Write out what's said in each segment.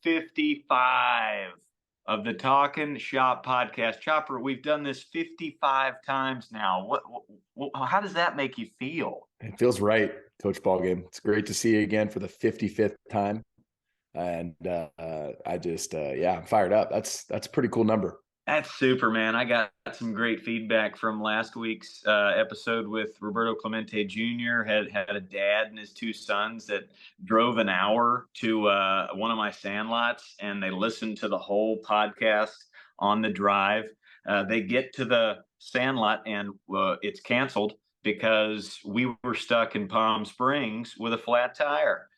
55 of the Talkin' Shop podcast. Chopper, we've done this 55 times now. How does that make you feel? It feels right, Coach Ballgame. It's great to see you again for the 55th time. And I'm fired up. That's a pretty cool number. That's super, man. I got some great feedback from last week's episode with Roberto Clemente Jr. Had a dad and his two sons that drove an hour to one of my sandlots, and they listened to the whole podcast on the drive. They get to the sandlot, and it's canceled because we were stuck in Palm Springs with a flat tire.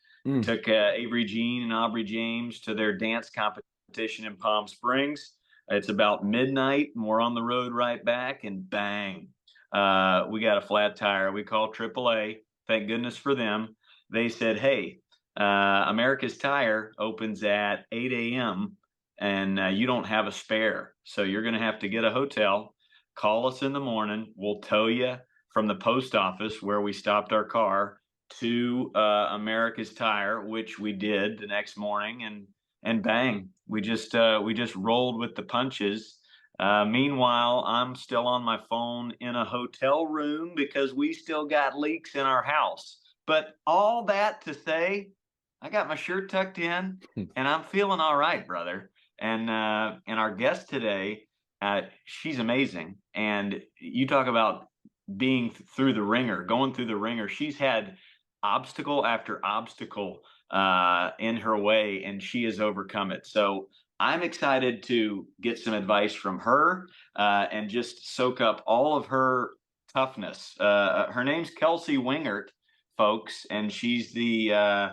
Took Avery Jean and Aubrey James to their dance competition in Palm Springs. It's about midnight, and we're on the road right back, and bang, we got a flat tire. We called AAA. Thank goodness for them. They said, hey, America's Tire opens at 8 a.m., and you don't have a spare. So you're going to have to get a hotel. Call us in the morning. We'll tow you from the post office where we stopped our car to America's Tire, which we did the next morning, and bang, we just rolled with the punches. Meanwhile, I'm still on my phone in a hotel room because we still got leaks in our house. But all that to say, I got my shirt tucked in, and I'm feeling all right, brother. And our guest today, she's amazing. And you talk about being through the ringer, going through the ringer. She's had obstacle after obstacle in her way, and she has overcome it. So I'm excited to get some advice from her and just soak up all of her toughness. Her name's Kelsey Wingert, folks, and she's the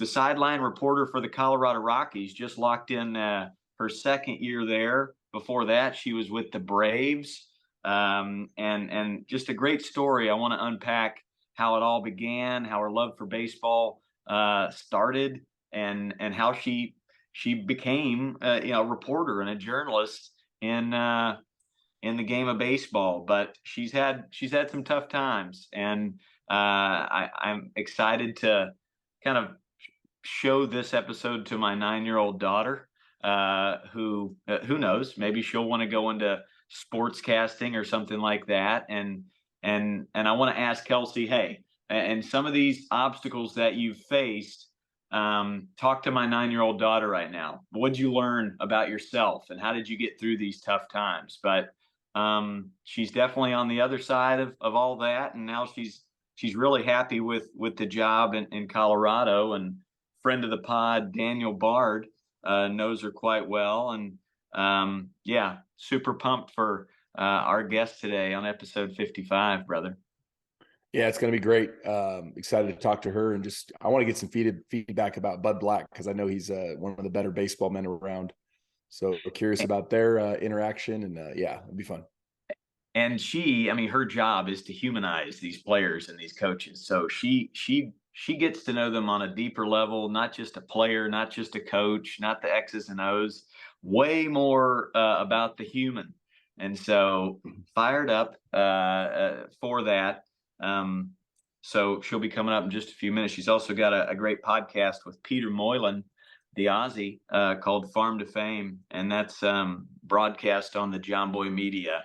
sideline reporter for the Colorado Rockies. Just locked in her second year there. Before that, she was with the Braves, and just a great story. I want to unpack how it all began, how her love for baseball started, and how she became a reporter and a journalist in the game of baseball. But she's had some tough times, and I'm excited to kind of show this episode to my 9-year-old daughter, who knows, maybe she'll want to go into sportscasting or something like that. And I want to ask Kelsey, hey, and some of these obstacles that you've faced, talk to my 9-year-old daughter right now. What'd you learn about yourself, and how did you get through these tough times? But she's definitely on the other side of all that, and now she's really happy with the job in Colorado. And friend of the pod, Daniel Bard, knows her quite well, and super pumped for our guest today on episode 55, brother. Yeah, it's going to be great. Excited to talk to her, and I want to get some feedback about Bud Black, because I know he's one of the better baseball men around. So curious about their interaction, and it'll be fun. And her job is to humanize these players and these coaches. So she gets to know them on a deeper level, not just a player, not just a coach, not the X's and O's, way more about the human. And so fired up for that. So she'll be coming up in just a few minutes. She's also got a great podcast with Peter Moylan, the Aussie, called Farm to Fame, and that's broadcast on the John Boy Media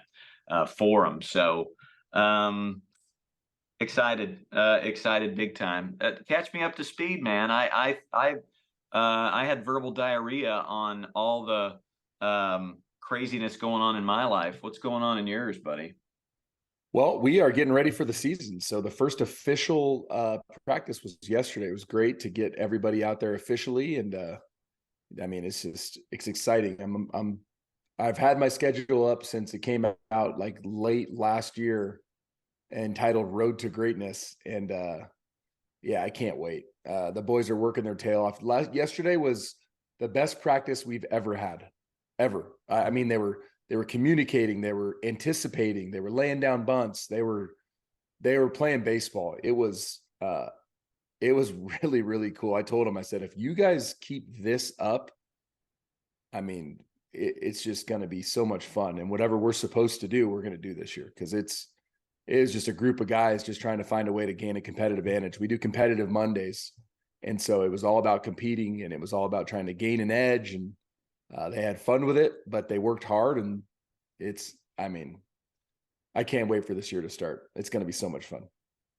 forum. So excited big time. Catch me up to speed, man. I had verbal diarrhea on all the craziness going on in my life. What's going on in yours, buddy? Well, we are getting ready for the season. So the first official practice was yesterday. It was great to get everybody out there officially. And it's exciting. I've had my schedule up since it came out like late last year, entitled Road to Greatness. And I can't wait. The boys are working their tail off. Yesterday was the best practice we've ever had, ever. They were communicating, they were anticipating, they were laying down bunts, they were playing baseball. It was really, really cool. I told them, I said, if you guys keep this up, it's just going to be so much fun. And whatever we're supposed to do, we're going to do this year, because it is just a group of guys just trying to find a way to gain a competitive advantage. We do competitive Mondays, And so it was all about competing, and it was all about trying to gain an edge. And they had fun with it, but they worked hard. And I mean, I can't wait for this year to start. It's going to be so much fun.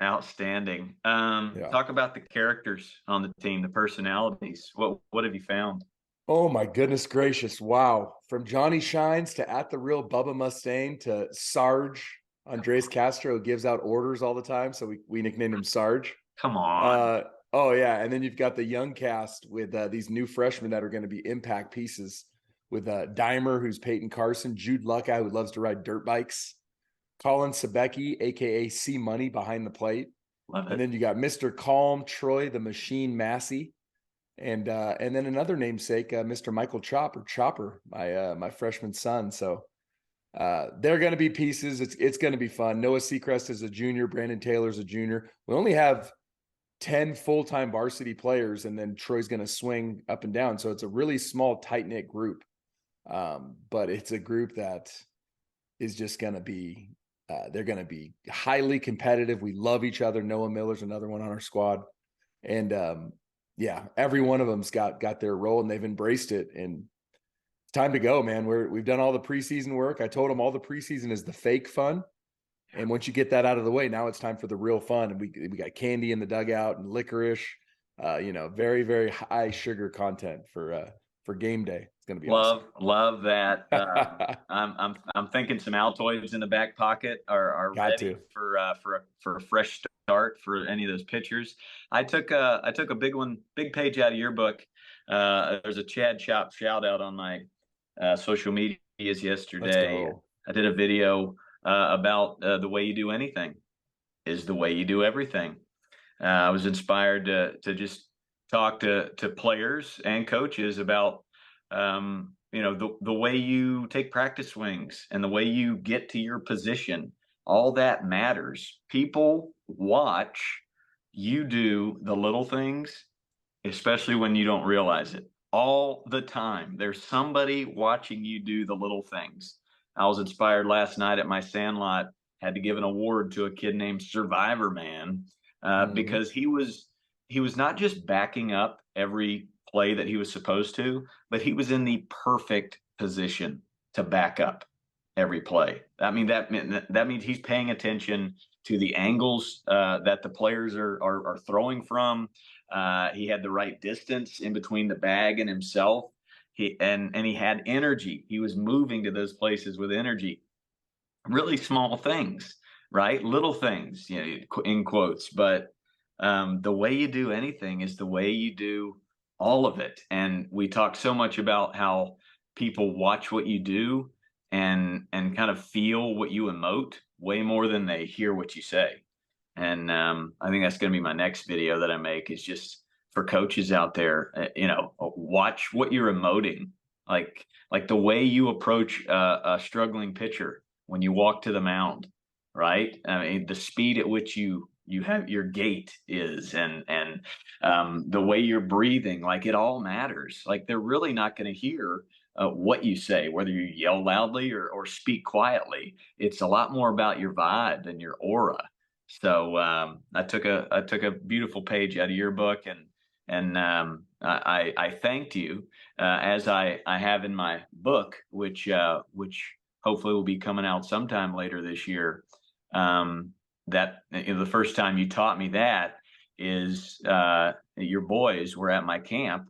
Outstanding. Yeah. Talk about the characters on the team, the personalities. What have you found? Oh my goodness gracious. Wow. From Johnny Shines to At the Real Bubba Mustaine to Sarge, Andres Castro gives out orders all the time. So we nicknamed him Sarge. Come on. Uh, oh yeah. And then you've got the young cast with these new freshmen that are going to be impact pieces with Dimer, who's Peyton Carson, Jude Lucka, who loves to ride dirt bikes, Colin Sebecki, aka C Money behind the plate. Love And it. then you got Mr. Calm, Troy the Machine Massey, and then another namesake, Mr. Michael Chopper, my freshman son. So they're going to be pieces. It's going to be fun. Noah Seacrest is a junior. Brandon Taylor's a junior. We only have 10 full-time varsity players, and then Troy's going to swing up and down. So it's a really small, tight-knit group. But it's a group that is just going to be they're going to be highly competitive. We love each other. Noah Miller's another one on our squad. And yeah, every one of them's got their role, and they've embraced it. And it's time to go, man. We've done all the preseason work. I told them all the preseason is the fake fun. And once you get that out of the way, now it's time for the real fun. And we got candy in the dugout and licorice, very, very high sugar content for game day. It's going to be awesome. Love that. I'm thinking some Altoids in the back pocket are Got ready to. for a fresh start for any of those pitchers. I took a big page out of your book. There's a Chad Shop shout out on my social medias Let's yesterday. go. I did a video about the way you do anything is the way you do everything. I was inspired to just talk to players and coaches about the way you take practice swings and the way you get to your position. All that matters. People watch you do the little things, especially when you don't realize it. All the time, there's somebody watching you do the little things. I was inspired last night at my sandlot. Had to give an award to a kid named Survivor Man because he was not just backing up every play that he was supposed to, but he was in the perfect position to back up every play. I mean that means he's paying attention to the angles that the players are throwing from. He had the right distance in between the bag and himself. He had energy. He was moving to those places with energy. Really small things, right? Little things, in quotes. But the way you do anything is the way you do all of it. And we talk so much about how people watch what you do and kind of feel what you emote way more than they hear what you say. And I think that's going to be my next video that I make is just for coaches out there, watch what you're emoting, like the way you approach a struggling pitcher when you walk to the mound, right? I mean, the speed at which you have your gait is, and the way you're breathing, like it all matters. Like they're really not going to hear what you say, whether you yell loudly or speak quietly. It's a lot more about your vibe and your aura. So I took a beautiful page out of your book, and I thanked you as I have in my book, which hopefully will be coming out sometime later this year. That the first time you taught me that is your boys were at my camp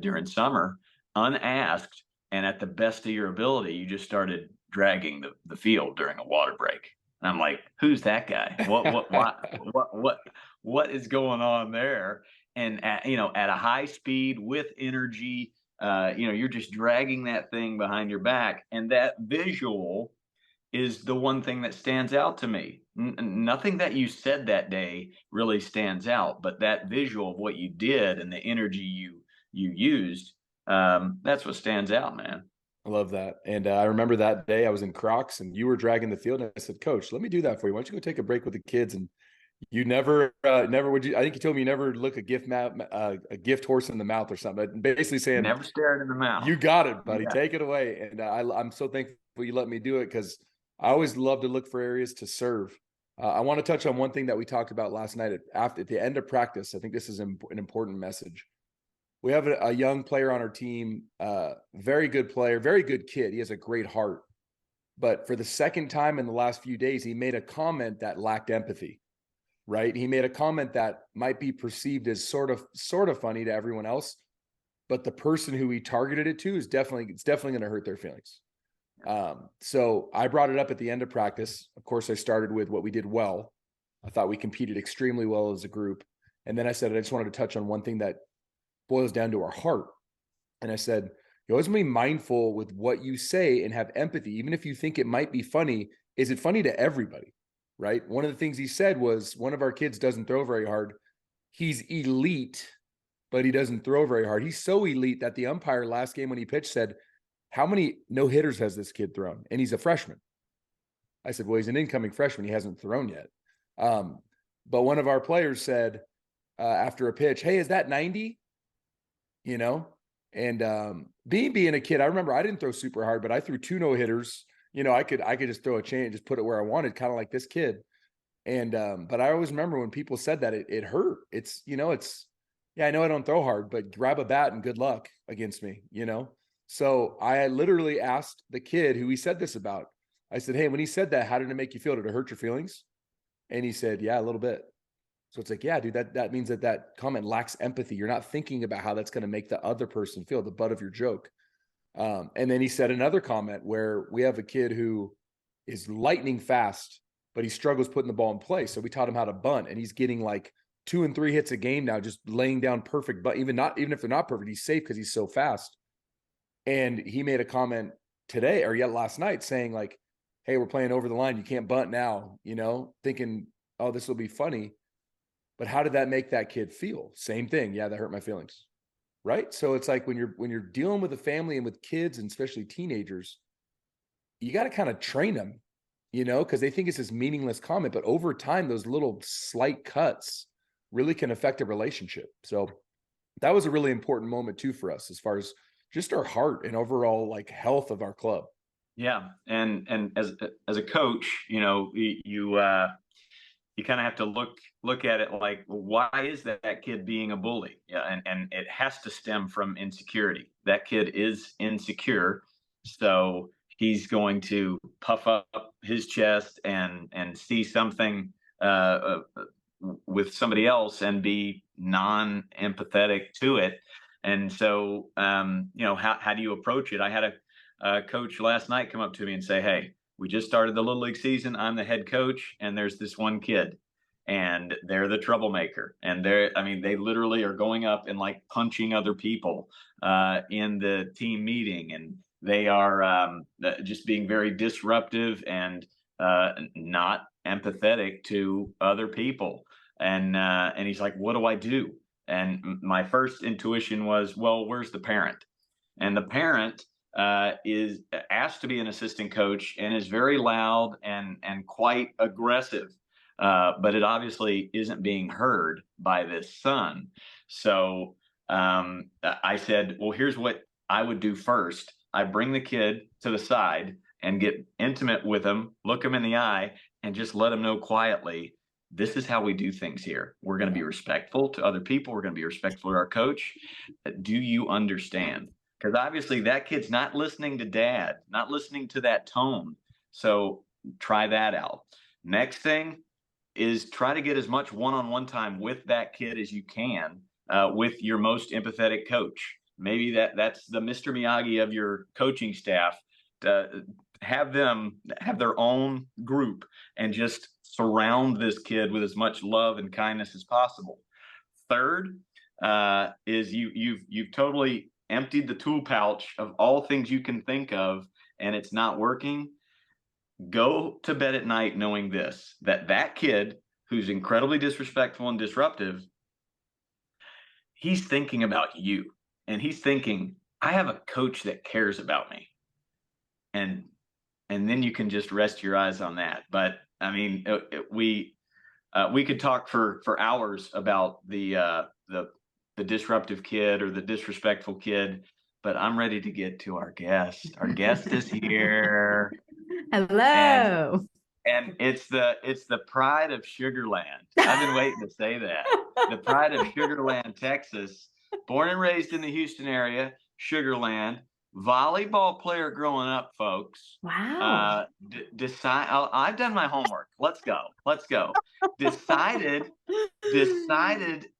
during summer, unasked, and at the best of your ability, you just started dragging the field during a water break. And I'm like, who's that guy? What is going on there? And at a high speed with energy, you're just dragging that thing behind your back, and that visual is the one thing that stands out to me. Nothing that you said that day really stands out, but that visual of what you did and the energy you used, that's what stands out, man. I love that. And I remember that day I was in Crocs and you were dragging the field. And I said, Coach, let me do that for you. Why don't you go take a break with the kids? And you never would you? I think you told me you never look a gift horse in the mouth or something. But basically saying, Never stared in the mouth. you got it, buddy. Yeah. Take it away. And I'm so thankful you let me do it because I always love to look for areas to serve. I want to touch on one thing that we talked about last night at the end of practice. I think this is an important message. We have a young player on our team, very good player, very good kid. He has a great heart. But for the second time in the last few days, he made a comment that lacked empathy, right? He made a comment that might be perceived as sort of funny to everyone else, but the person who he targeted it to is definitely going to hurt their feelings. So I brought it up at the end of practice. Of course, I started with what we did well. I thought we competed extremely well as a group. And then I said, I just wanted to touch on one thing that boils down to our heart. And I said, you always be mindful with what you say and have empathy. Even if you think it might be funny, is it funny to everybody? Right. One of the things he said was one of our kids doesn't throw very hard. He's elite, but he doesn't throw very hard. He's so elite that the umpire last game when he pitched said, how many no hitters has this kid thrown? And he's a freshman. I said, well, he's an incoming freshman. He hasn't thrown yet. But one of our players said after a pitch, hey, is that 90? You know, and being a kid, I remember I didn't throw super hard, but I threw 2 no-hitters. You know, I could just throw a chain and just put it where I wanted, kind of like this kid. And but I always remember when people said that it hurt. It's, you know, yeah, I know I don't throw hard, but grab a bat and good luck against me, you know? So I literally asked the kid who he said this about. I said, hey, when he said that, how did it make you feel? Did it hurt your feelings? And he said, yeah, a little bit. So it's like, yeah, dude, that means that comment lacks empathy. You're not thinking about how that's going to make the other person feel, the butt of your joke. And then he said another comment where we have a kid who is lightning fast, but he struggles putting the ball in play. So we taught him how to bunt, and he's getting like 2 and 3 hits a game now, just laying down perfect, but even if they're not perfect, he's safe because he's so fast. And he made a comment today or yet last night saying like, hey, we're playing over the line. You can't bunt now, you know, thinking, oh, this will be funny. But how did that make that kid feel? Same thing. Yeah, that hurt my feelings. Right. So it's like when you're dealing with a family and with kids and especially teenagers, you got to kind of train them, you know, because they think it's this meaningless comment. But over time, those little slight cuts really can affect a relationship. So that was a really important moment too for us as far as just our heart and overall like health of our club. Yeah, and as a coach, you know, you kind of have to look at it like, well, why is that kid being a bully? Yeah, and it has to stem from insecurity. That kid is insecure, so he's going to puff up his chest and see something with somebody else and be non-empathetic to it. And so, you know, how do you approach it? I had a coach last night come up to me and say, hey, we just started the little league season. I'm the head coach, and there's this one kid, and they're the troublemaker. And they literally are going up and like punching other people in the team meeting, and they are just being very disruptive and not empathetic to other people. And he's like, what do I do? And my first intuition was, well, where's the parent? And the parent is asked to be an assistant coach and is very loud and quite aggressive, but it obviously isn't being heard by this son. So I said, well, here's what I would do first. I bring the kid to the side and get intimate with him, look him in the eye, and just let him know quietly, this is how we do things here. We're going to be respectful to other people. We're going to be respectful to our coach. Do you understand? Because obviously that kid's not listening to dad, not listening to that tone. So try that out. Next thing is try to get as much one-on-one time with that kid as you can with your most empathetic coach. Maybe that's the Mr. Miyagi of your coaching staff. To have them have their own group and just surround this kid with as much love and kindness as possible. Third is you've totally emptied the tool pouch of all things you can think of, and it's not working. Go to bed at night knowing this, that kid who's incredibly disrespectful and disruptive, he's thinking about you, and he's thinking, I have a coach that cares about me. And then you can just rest your eyes on that. But I mean, we could talk for hours about the disruptive kid or the disrespectful kid, but I'm ready to get to our guest. Our guest is here. And Hello. And it's the pride of Sugarland. I've been waiting to say that. The pride of Sugarland, Texas. Born and raised in the Houston area, Sugarland. Volleyball player growing up, folks. Wow. I've done my homework. Let's go. Let's go. Decided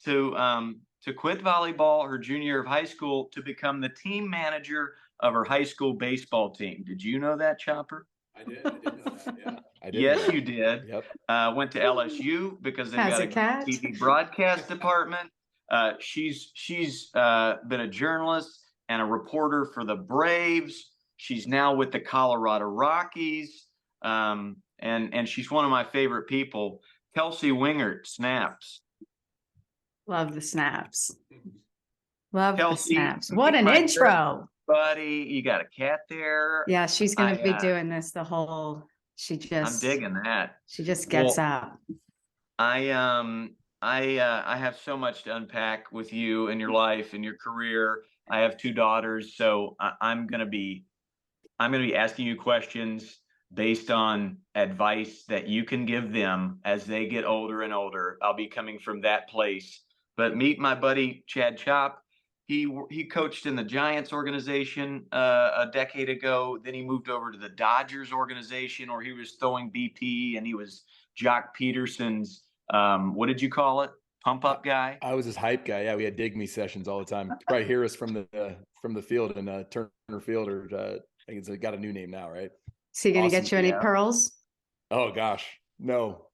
to quit volleyball her junior year of high school to become the team manager of her high school baseball team. Did you know that, Chopper? I did know that. Yeah, I did. Yes, you did. Yep. Went to LSU because they've Has got a a catch. TV broadcast department. She's been a journalist and a reporter for the Braves. She's now with the Colorado Rockies, and she's one of my favorite people. Kelsey Wingert, snaps. Love the snaps. Love Kelsey, the snaps. What an my intro. buddy. You got a cat there. Yeah, she's going to be doing this the whole, I'm digging that. She just gets Well, out. I have so much to unpack with you and your life and your career. I have 2 daughters, so I'm gonna be asking you questions based on advice that you can give them as they get older and older. I'll be coming from that place. But meet my buddy Chad Chop. He coached in the Giants organization a decade ago. Then he moved over to the Dodgers organization, where he was throwing BP, and he was Jock Peterson's what did you call it? Pump up guy. I was his hype guy. Yeah, we had dig me sessions all the time. You probably hear us from the field in Turner Field, or I think it's got a new name now, right? Is he going to Awesome, get you any yeah. pearls? Oh gosh, no.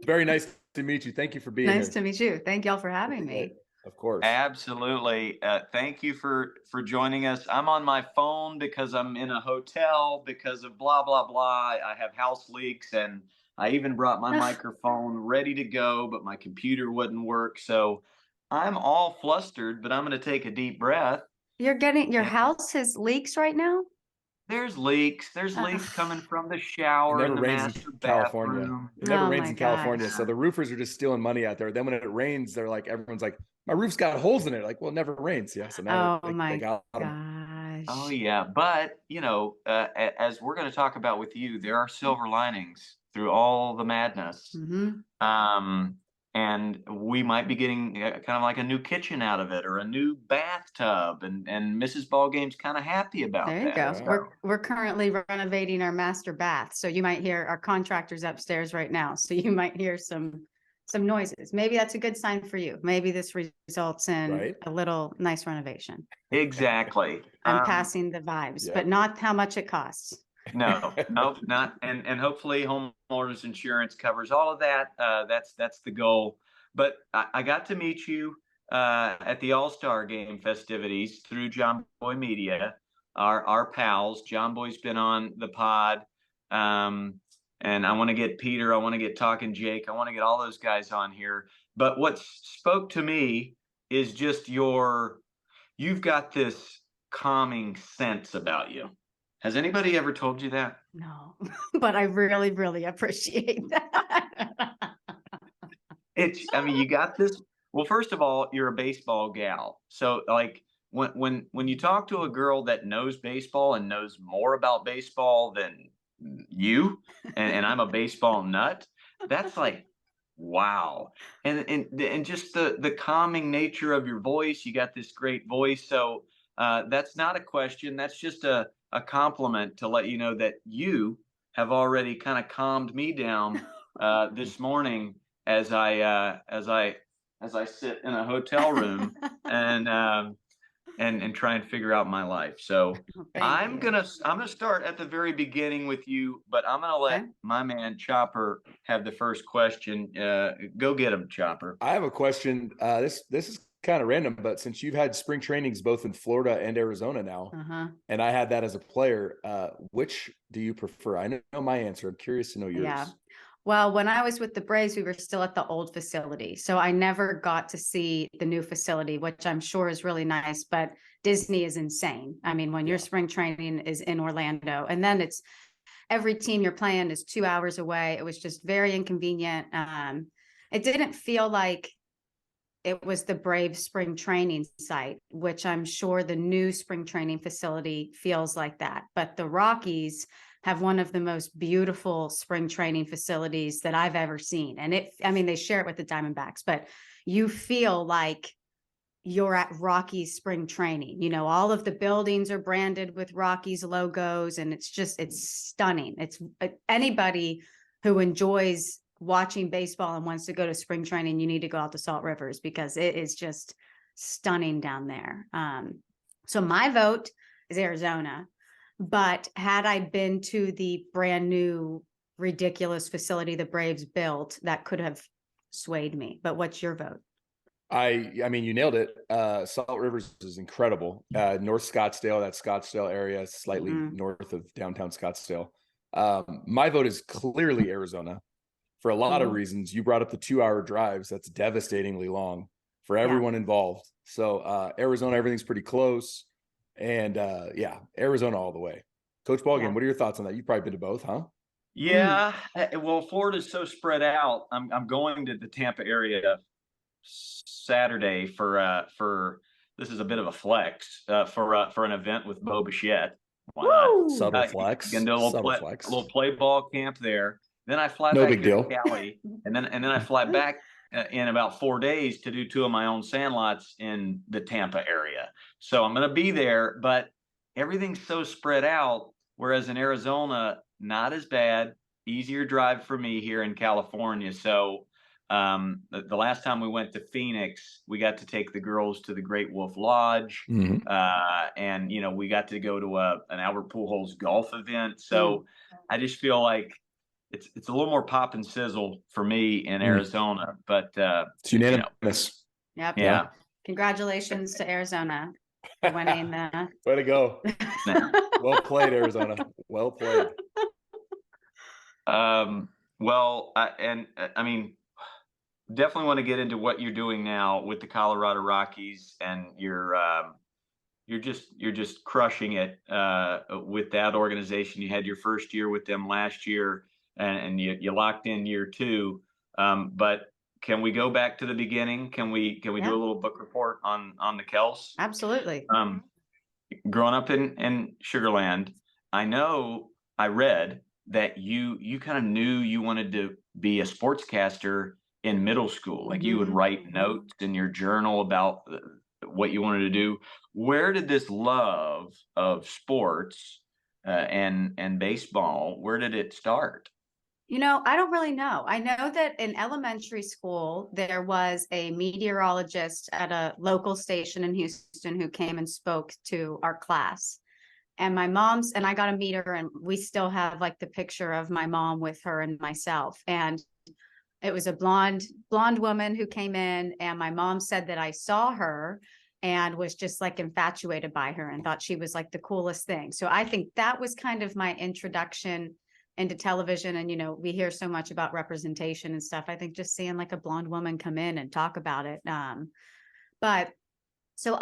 Very nice to meet you. Thank you for being Nice here. to meet you. Thank y'all for having me. Of course. Absolutely. Thank you for joining us. I'm on my phone because I'm in a hotel because of blah, blah, blah. I have house leaks, and I even brought my microphone ready to go, but my computer wouldn't work. So I'm all flustered, but I'm going to take a deep breath. Your house has leaks right now? There's leaks. There's leaks coming from the shower and the master California. bathroom. It never rains my in California. gosh. So the roofers are just stealing money out there. Then when it rains, they're like, everyone's like, my roof's got holes in it. Like, well, it never rains. Yeah. So now they got them. Gosh. Oh yeah. But as we're going to talk about with you, there are silver linings through all the madness. Mm-hmm. And we might be getting kind of like a new kitchen out of it, or a new bathtub, and Mrs. Ballgame's kind of happy about There you that. go. We're currently renovating our master bath. So you might hear our contractors upstairs right now. So you might hear some noises. Maybe that's a good sign for you. Maybe this results in a little nice renovation. Exactly. I'm passing the vibes, but not how much it costs. No, not. And hopefully homeowners insurance covers all of that. That's the goal. But I got to meet you at the All-Star Game festivities through John Boy Media, our pals. John Boy's been on the pod. And I want to get Peter, I want to get Talkin' Jake, I want to get all those guys on here. But what spoke to me is just you've got this calming sense about you. Has anybody ever told you that? No, but I really, really appreciate that. You got this. Well, first of all, you're a baseball gal. So like when you talk to a girl that knows baseball and knows more about baseball than you, and I'm a baseball nut, that's like, wow. And just the calming nature of your voice, you got this great voice. So that's not a question. That's just a compliment to let you know that you have already kind of calmed me down this morning as I sit in a hotel room and try and figure out my life. So I'm gonna start at the very beginning with you, but I'm gonna let my man Chopper have the first question. Go get him, Chopper. I have a question. This is kind of random, but since you've had spring trainings both in Florida and Arizona now, and I had that as a player, which do you prefer? I know my answer. I'm curious to know yours. Yeah. Well, when I was with the Braves, we were still at the old facility. So I never got to see the new facility, which I'm sure is really nice, but Disney is insane. I mean, when your spring training is in Orlando, and then it's every team you're playing is 2 hours away. It was just very inconvenient. It didn't feel like it was the Braves spring training site, which I'm sure the new spring training facility feels like that. But the Rockies have one of the most beautiful spring training facilities that I've ever seen. And they share it with the Diamondbacks, but you feel like you're at Rockies spring training. All of the buildings are branded with Rockies logos, and it's stunning. It's anybody who enjoys watching baseball and wants to go to spring training, you need to go out to Salt Rivers because it is just stunning down there. So my vote is Arizona, but had I been to the brand new ridiculous facility the Braves built, that could have swayed me. But what's your vote? I mean, you nailed it. Salt Rivers is incredible. North Scottsdale, that Scottsdale area, slightly north of downtown Scottsdale. My vote is clearly Arizona for a lot of reasons. You brought up the 2-hour drives. That's devastatingly long for everyone involved. So Arizona, everything's pretty close. And Arizona all the way. Coach Ballgame, what are your thoughts on that? You've probably been to both, huh? Yeah. Well, Florida's so spread out. I'm going to the Tampa area Saturday for this is a bit of a flex for an event with Bo Bichette. Why not? Subtle flex. Can do a little play ball camp there. Then I fly No back big here deal. to Cali, and then I fly back in about 4 days to do 2 of my own sandlots in the Tampa area. So I'm going to be there, but everything's so spread out. Whereas in Arizona, not as bad, easier drive for me here in California. So the last time we went to Phoenix, we got to take the girls to the Great Wolf Lodge, and we got to go to an Albert Pujols golf event. So I just feel like it's a little more pop and sizzle for me in Arizona, but it's unanimous. Yep. Yeah. Congratulations to Arizona for winning the. Way to go! Well played, Arizona. Well played. Well, I mean, definitely want to get into what you're doing now with the Colorado Rockies, and you're just crushing it with that organization. You had your first year with them last year, and you locked in year 2. But can we go back to the beginning? Can we do a little book report on the Kels? Absolutely. Growing up in Sugarland, I read that you kind of knew you wanted to be a sportscaster in middle school. Like you would write notes in your journal about what you wanted to do. Where did this love of sports and baseball, where did it start? I don't really know. I know that in elementary school, there was a meteorologist at a local station in Houston who came and spoke to our class. And my mom's, and I got to meet her, and we still have like the picture of my mom with her and myself. And it was a blonde woman who came in, and my mom said that I saw her and was just like infatuated by her and thought she was like the coolest thing. So I think that was kind of my introduction into television. And, we hear so much about representation and stuff. I think just seeing like a blonde woman come in and talk about it. But so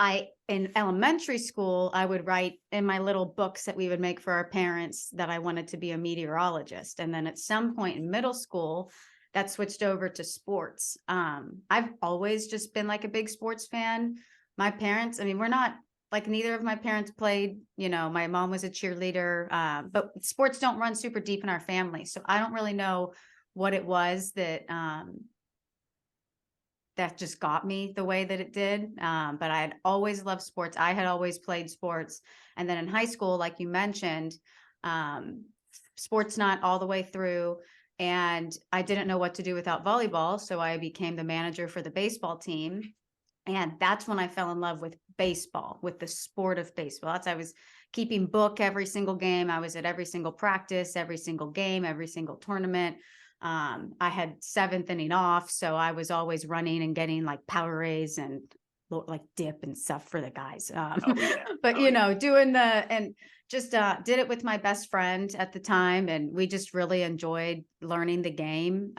in elementary school, I would write in my little books that we would make for our parents that I wanted to be a meteorologist. And then at some point in middle school, that switched over to sports. I've always just been like a big sports fan. My parents, we're not like, neither of my parents played, my mom was a cheerleader, but sports don't run super deep in our family. So I don't really know what it was that just got me the way that it did. But I had always loved sports. I had always played sports. And then in high school, like you mentioned, sports not all the way through. And I didn't know what to do without volleyball. So I became the manager for the baseball team. And that's when I fell in love with baseball, with the sport of baseball. I was keeping book every single game. I was at every single practice, every single game, every single tournament. I had 7th inning off. So I was always running and getting like Powerades and like dip and stuff for the guys. But doing and just did it with my best friend at the time. And we just really enjoyed learning the game.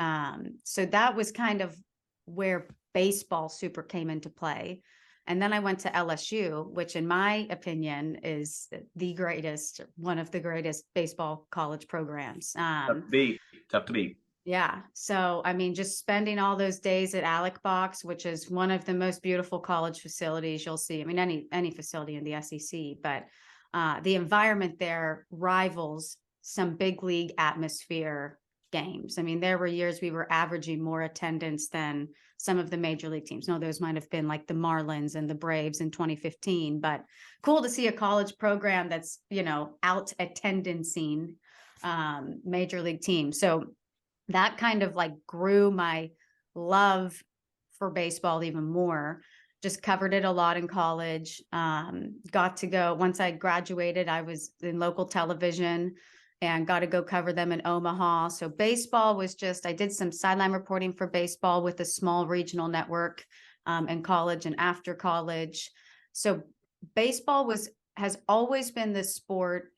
So that was kind of where baseball super came into play. And then I went to LSU, which in my opinion is one of the greatest baseball college programs. Tough to beat. Yeah. So, I mean, just spending all those days at Alec Box, which is one of the most beautiful college facilities you'll see. I mean, any facility in the SEC, but the environment there rivals some big league atmosphere games. I mean, there were years we were averaging more attendance than some of the major league teams. No, those might have been like the Marlins and the Braves in 2015, but cool to see a college program that's, out attendancing major league teams. So that kind of like grew my love for baseball even more. Just covered it a lot in college. Got to go, once I graduated, I was in local television and got to go cover them in Omaha. So baseball was just, I did some sideline reporting for baseball with a small regional network in college and after college. So baseball has always been the sport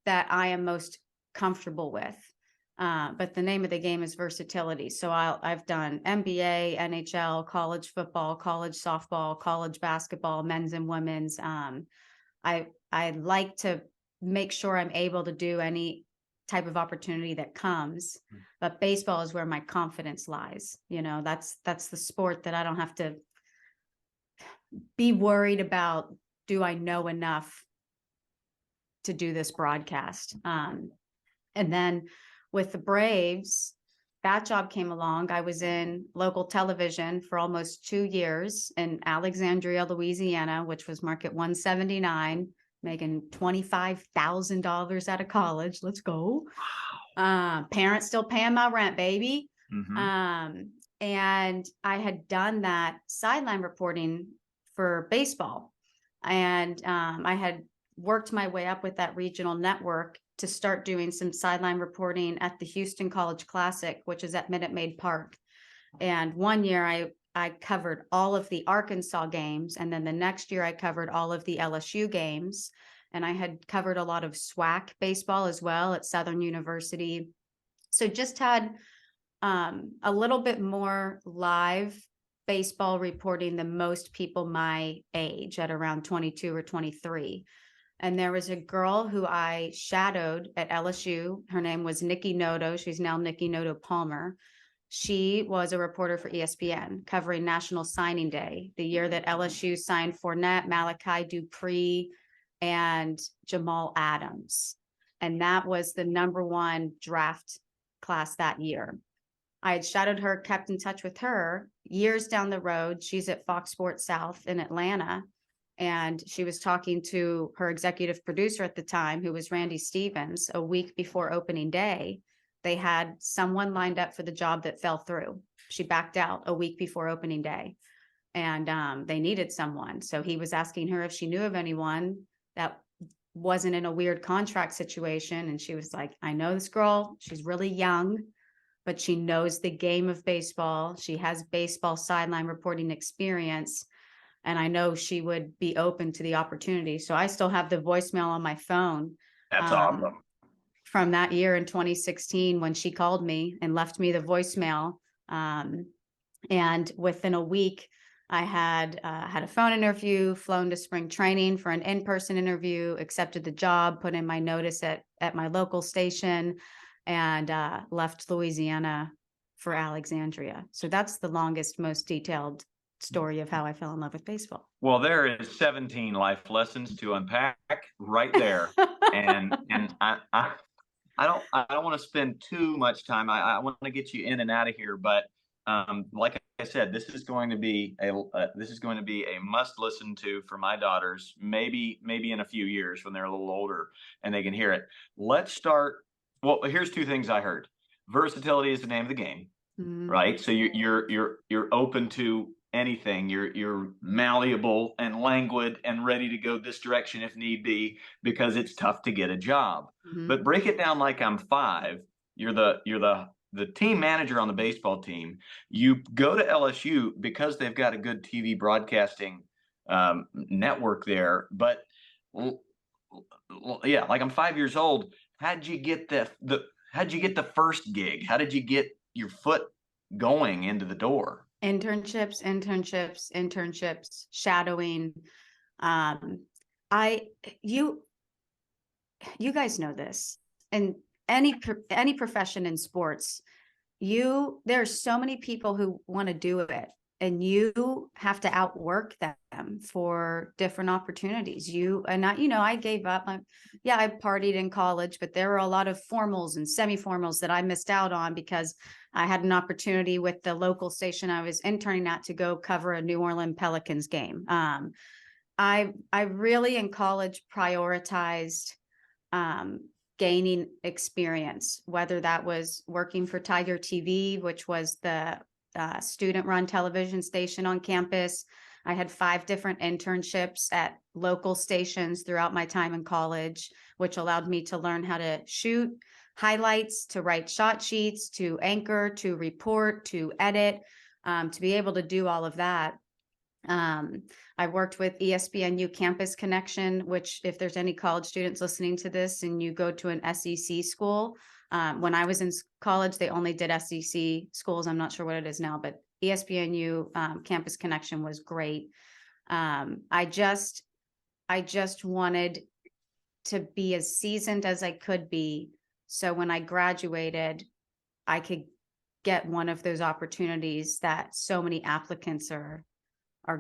that I am most comfortable with. But the name of the game is versatility. So I've done NBA, NHL, college football, college softball, college basketball, men's and women's. I like to make sure I'm able to do any type of opportunity that comes, but baseball is where my confidence lies. That's the sport that I don't have to be worried about. Do I know enough to do this broadcast? And then with the Braves, that job came along. I was in local television for almost 2 years in Alexandria, Louisiana, which was market 179, making $25,000 out of college. Let's go. Parents still paying my rent, baby. And I had done that sideline reporting for baseball. And I had worked my way up with that regional network to start doing some sideline reporting at the Houston College Classic, which is at Minute Maid Park. And one year I covered all of the Arkansas games. And then the next year I covered all of the LSU games. And I had covered a lot of SWAC baseball as well at Southern University. So just had a little bit more live baseball reporting than most people my age at around 22 or 23. And there was a girl who I shadowed at LSU. Her name was Nikki Noto. She's now Nikki Noto Palmer. She was a reporter for ESPN covering National Signing Day, the year that LSU signed Fournette, Malachi Dupree, and Jamal Adams. And that was the #1 draft class that year. I had shadowed her, kept in touch with her years down the road. She's at Fox Sports South in Atlanta. And she was talking to her executive producer at the time, who was Randy Stevens, a week before opening day. They had someone lined up for the job that fell through. She backed out a week before opening day, and they needed someone. So he was asking her if she knew of anyone that wasn't in a weird contract situation. And she was like, I know this girl. She's really young, but she knows the game of baseball. She has baseball sideline reporting experience. And I know she would be open to the opportunity. So I still have the voicemail on my phone. That's awesome. From that year in 2016, when she called me and left me the voicemail. And within a week, I had a phone interview, flown to spring training for an in-person interview, accepted the job, put in my notice at my local station, and left Louisiana for Alexandria. So that's the longest, most detailed story of how I fell in love with baseball. Well, there is 17 life lessons to unpack right there. and I don't want to spend too much time. I want to get you in and out of here, but like I said, this is going to be a must listen to for my daughters, maybe in a few years when they're a little older and they can hear it. Let's start. Well, here's 2 things I heard. Versatility is the name of the game, right? So you're open to anything. You're malleable and languid and ready to go this direction if need be, because it's tough to get a job. But break it down like I'm 5. You're the team manager on the baseball team. You go to LSU because they've got a good TV broadcasting network there. But yeah, like I'm 5 years old. How'd you get the first gig? How did you get your foot going into the door? Internships, shadowing. You guys know this, and any profession in sports, there's so many people who want to do it, and you have to outwork them for different opportunities. I gave up. I partied in college, but there were a lot of formals and semi-formals that I missed out on because I had an opportunity with the local station I was interning at to go cover a New Orleans Pelicans game. I really in college prioritized gaining experience, whether that was working for Tiger TV, which was the student-run television station on campus. I had 5 different internships at local stations throughout my time in college, which allowed me to learn how to shoot highlights, to write shot sheets, to anchor, to report, to edit, to be able to do all of that. I worked with ESPNU Campus Connection, which if there's any college students listening to this and you go to an SEC school, when I was in college, they only did SEC schools. I'm not sure what it is now, but ESPNU Campus Connection was great. I just wanted to be as seasoned as I could be. So when I graduated, I could get one of those opportunities that so many applicants are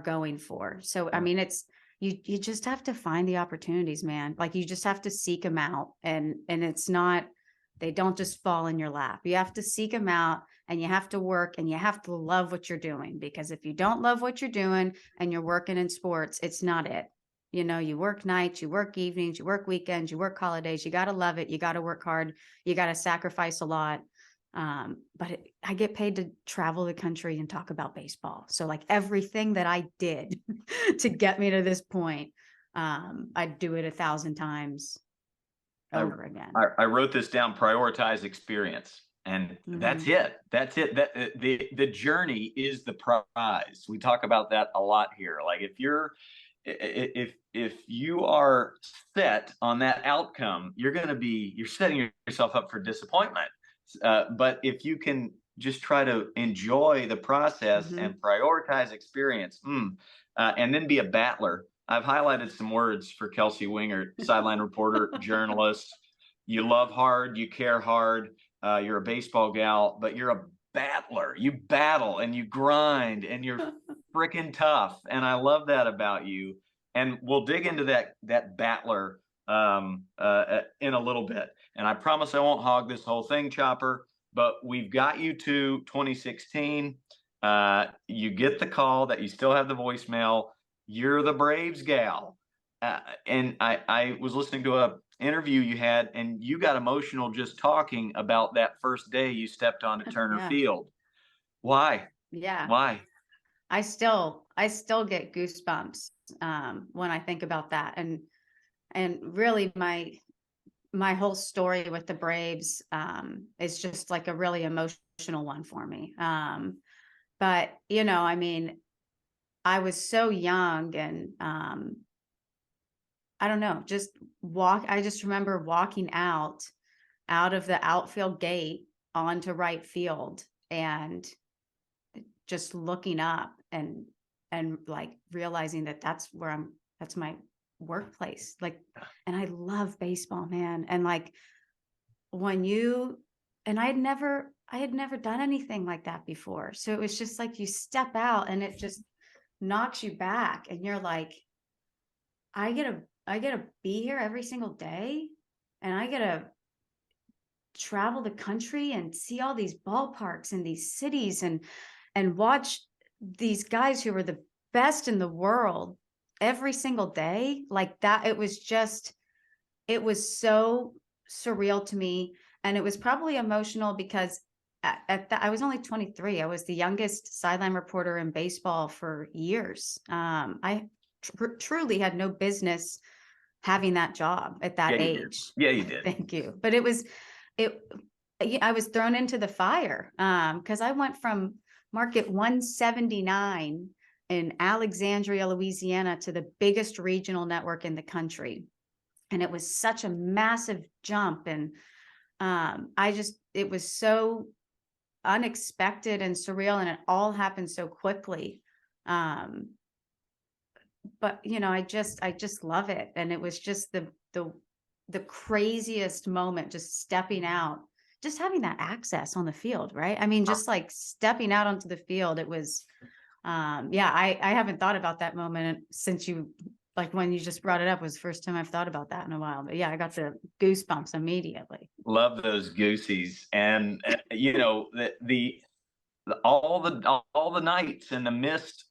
going for. So, I mean, it's, you just have to find the opportunities, man. Like you just have to seek them out, and it's not, they don't just fall in your lap. You have to seek them out, and you have to work, and you have to love what you're doing, because if you don't love what you're doing and you're working in sports, it's not it. You work nights, you work evenings, you work weekends, you work holidays, you got to love it. You got to work hard. You got to sacrifice a lot. But I get paid to travel the country and talk about baseball. So like everything that I did to get me to this point, I'd do it 1,000 times over again. I wrote this down: prioritize experience. And that's it. That the journey is the prize. We talk about that a lot here. Like if you are set on that outcome, you're setting yourself up for disappointment. But if you can just try to enjoy the process and prioritize experience, and then be a battler. I've highlighted some words for Kelsey Wingert, sideline reporter, journalist. You love hard, you care hard, you're a baseball gal, but you're a battler. You battle and you grind and you're freaking tough. And I love that about you. And we'll dig into that battler in a little bit. And I promise I won't hog this whole thing, Chopper, but we've got you to 2016. You get the call that you still have the voicemail. You're the Braves gal. And I was listening to a interview you had, and you got emotional just talking about that first day you stepped onto Turner Field. Why? Yeah. Why? I still get goosebumps when I think about that. And really my whole story with the Braves is just like a really emotional one for me. But I mean, I was so young, and I don't know, I just remember walking out of the outfield gate onto right field and just looking up and like realizing that's my workplace. Like, and I love baseball, man. And like I had never done anything like that before. So it was just like you step out and it just knocks you back, and you're like, I get to be here every single day, and I get to travel the country and see all these ballparks and these cities and watch these guys who were the best in the world every single day. Like that, it was so surreal to me. And it was probably emotional because I was only 23. I was the youngest sideline reporter in baseball for years. I truly had no business having that job at that age. Yeah, you did. Thank you. But I was thrown into the fire because I went from market 179 in Alexandria, Louisiana, to the biggest regional network in the country. And it was such a massive jump. And it was so unexpected and surreal, and it all happened so quickly. But I just love it. And it was just the craziest moment, just stepping out just having that access on the field, right? I mean, just like stepping out onto the field, it was, yeah, I haven't thought about that moment since you, like when you just brought it up was the first time I've thought about that in a while. But yeah, I got the goosebumps immediately. Love those goosies. And, all the nights and the missed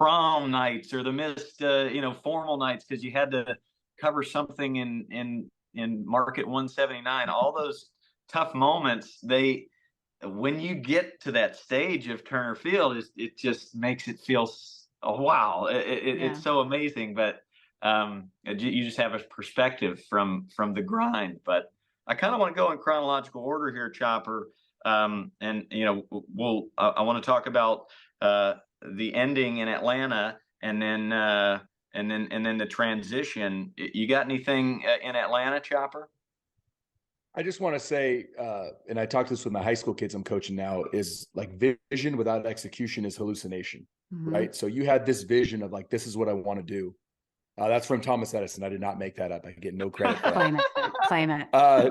prom nights or the missed formal nights because you had to cover something in Market 179. All those tough moments, when you get to that stage of Turner Field, it just makes it feel, oh wow, it's so amazing. But you just have a perspective from the grind. But I kind of want to go in chronological order here, Chopper. And I want to talk about the ending in Atlanta, and then the transition. You got anything in Atlanta, Chopper? I just want to say, and I talked this with my high school kids I'm coaching now, is like vision without execution is hallucination, right? So you had this vision of like, this is what I want to do. That's from Thomas Edison. I did not make that up. I get no credit for that. Claim it.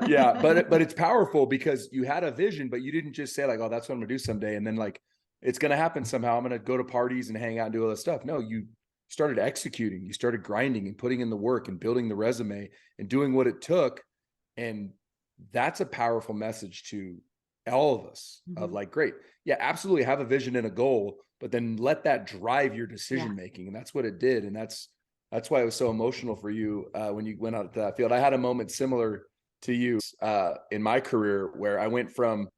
Yeah, but it's powerful because you had a vision, but you didn't just say like, oh, that's what I'm gonna do someday, and then like it's gonna happen somehow. I'm gonna go to parties and hang out and do all this stuff. No, you started executing. You started grinding and putting in the work and building the resume and doing what it took. And that's a powerful message to all of us of like, great, yeah, absolutely have a vision and a goal, but then let that drive your decision making. And that's what it did. And that's why it was so emotional for you when you went out to that field. I had a moment similar to you in my career where I went from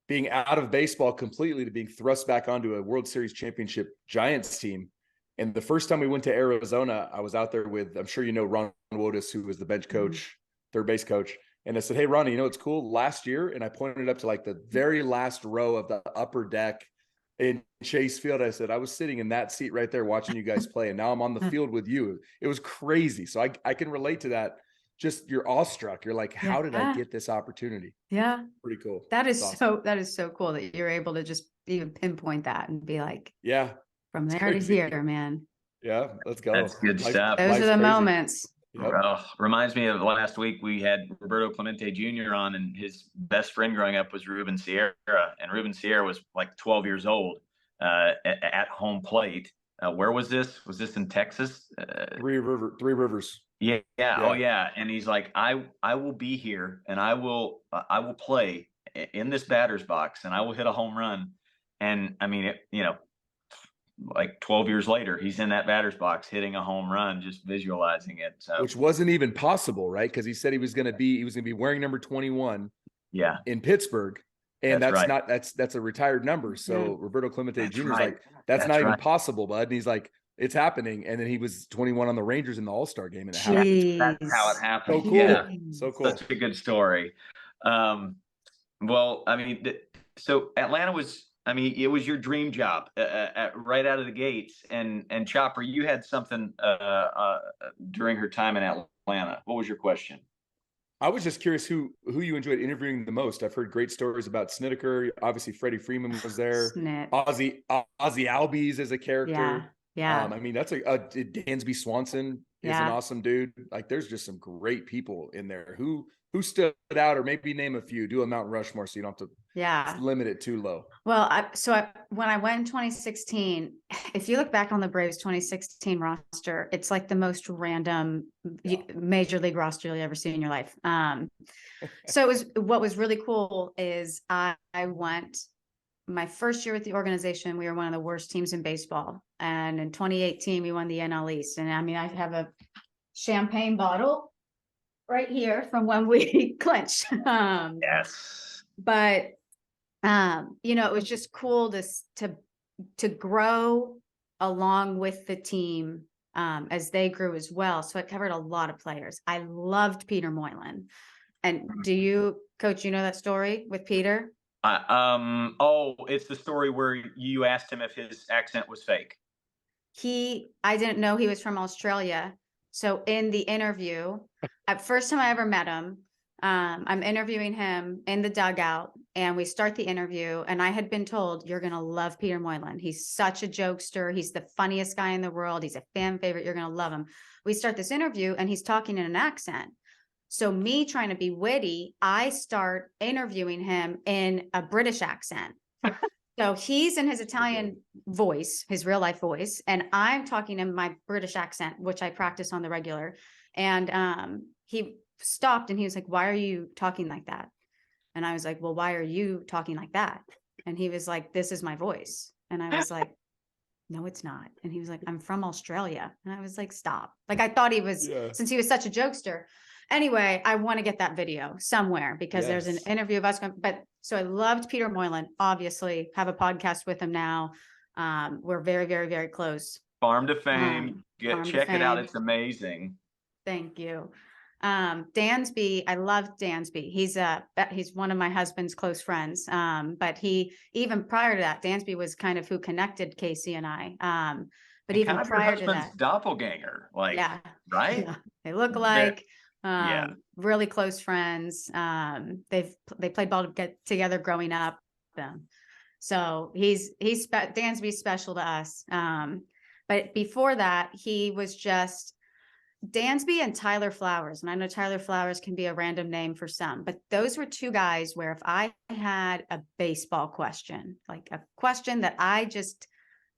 being out of baseball completely to being thrust back onto a World Series championship Giants team. And the first time we went to Arizona, I was out there with, I'm sure you know, Ron Wotus, who was the bench coach, third base coach. And I said, hey, Ronnie, it's cool. Last year, and I pointed up to like the very last row of the upper deck in Chase Field. I said, I was sitting in that seat right there watching you guys play. And now I'm on the field with you. It was crazy. So I can relate to that. Just you're awestruck. You're like, how did I get this opportunity? Yeah. Pretty cool. That is awesome. That is so cool that you're able to just even pinpoint that and be like, yeah, from there to here, man. Yeah, let's go. That's good stuff. Those are the moments. Yep. Reminds me of last week we had Roberto Clemente Jr. on, and his best friend growing up was Ruben Sierra, and Ruben Sierra was like 12 years old at home plate. Where was this? Was this in Texas? Three Rivers. Yeah. Oh yeah. And he's like, I will be here, and I will play in this batter's box, and I will hit a home run. And I mean, like 12 years later, he's in that batter's box hitting a home run, just visualizing it. So, which wasn't even possible, right? Because he said he was going to be wearing number 21 in Pittsburgh. And that's a retired number. So Roberto Clemente Jr. is like, that's not even possible, bud. And he's like, it's happening. And then he was 21 on the Rangers in the All-Star game. And it happened. That's how it happened. So cool. Yeah. So cool. Such a good story. Well, I mean, so Atlanta was, it was your dream job right out of the gates. And Chopper, you had something during her time in Atlanta. What was your question? I was just curious who you enjoyed interviewing the most. I've heard great stories about Snedeker. Obviously, Freddie Freeman was there. Ozzy Albies as a character. Yeah. That's Dansby Swanson is an awesome dude. Like, there's just some great people in there. Who stood out, or maybe name a few. Do a Mount Rushmore so you don't have to limit it too low. Well, when I went in 2016, if you look back on the Braves 2016 roster, it's like the most random major league roster you'll ever see in your life. So what was really cool is I went my first year with the organization. We were one of the worst teams in baseball, and in 2018 we won the NL East. And I have a champagne bottle right here from when we clinched. Yes. But it was just cool to grow along with the team as they grew as well. So it covered a lot of players. I loved Peter Moylan. And do you, Coach, you know that story with Peter? It's the story where you asked him if his accent was fake. I didn't know he was from Australia. So in the interview, at first time I ever met him, I'm interviewing him in the dugout, and we start the interview, and I had been told, you're going to love Peter Moylan. He's such a jokester. He's the funniest guy in the world. He's a fan favorite. You're going to love him. We start this interview, and he's talking in an accent. So me trying to be witty, I start interviewing him in a British accent. So he's in his Italian voice, his real life voice, and I'm talking in my British accent, which I practice on the regular. And he stopped and he was like, "Why are you talking like that?" And I was like, "Well, why are you talking like that?" And he was like, "This is my voice." And I was like, "No, it's not." And he was like, "I'm from Australia." And I was like, "Stop." Like, I thought he was, since he was such a jokester. Anyway, I want to get that video somewhere because there's an interview of us. But so I loved Peter Moylan, obviously have a podcast with him now. We're very, very, very close. Farm to Fame. Check it out. Fame. It's amazing. Thank you. Dansby, I love Dansby. He's one of my husband's close friends. But even prior to that, Dansby was kind of who connected Casey and I. But even prior to that, doppelganger, like, yeah, right? Yeah. They look alike. Yeah. Really close friends. They played ball together growing up. So Dansby's special to us. But before that, he was just Dansby and Tyler Flowers. And I know Tyler Flowers can be a random name for some, but those were two guys where if I had a baseball question, like a question that I just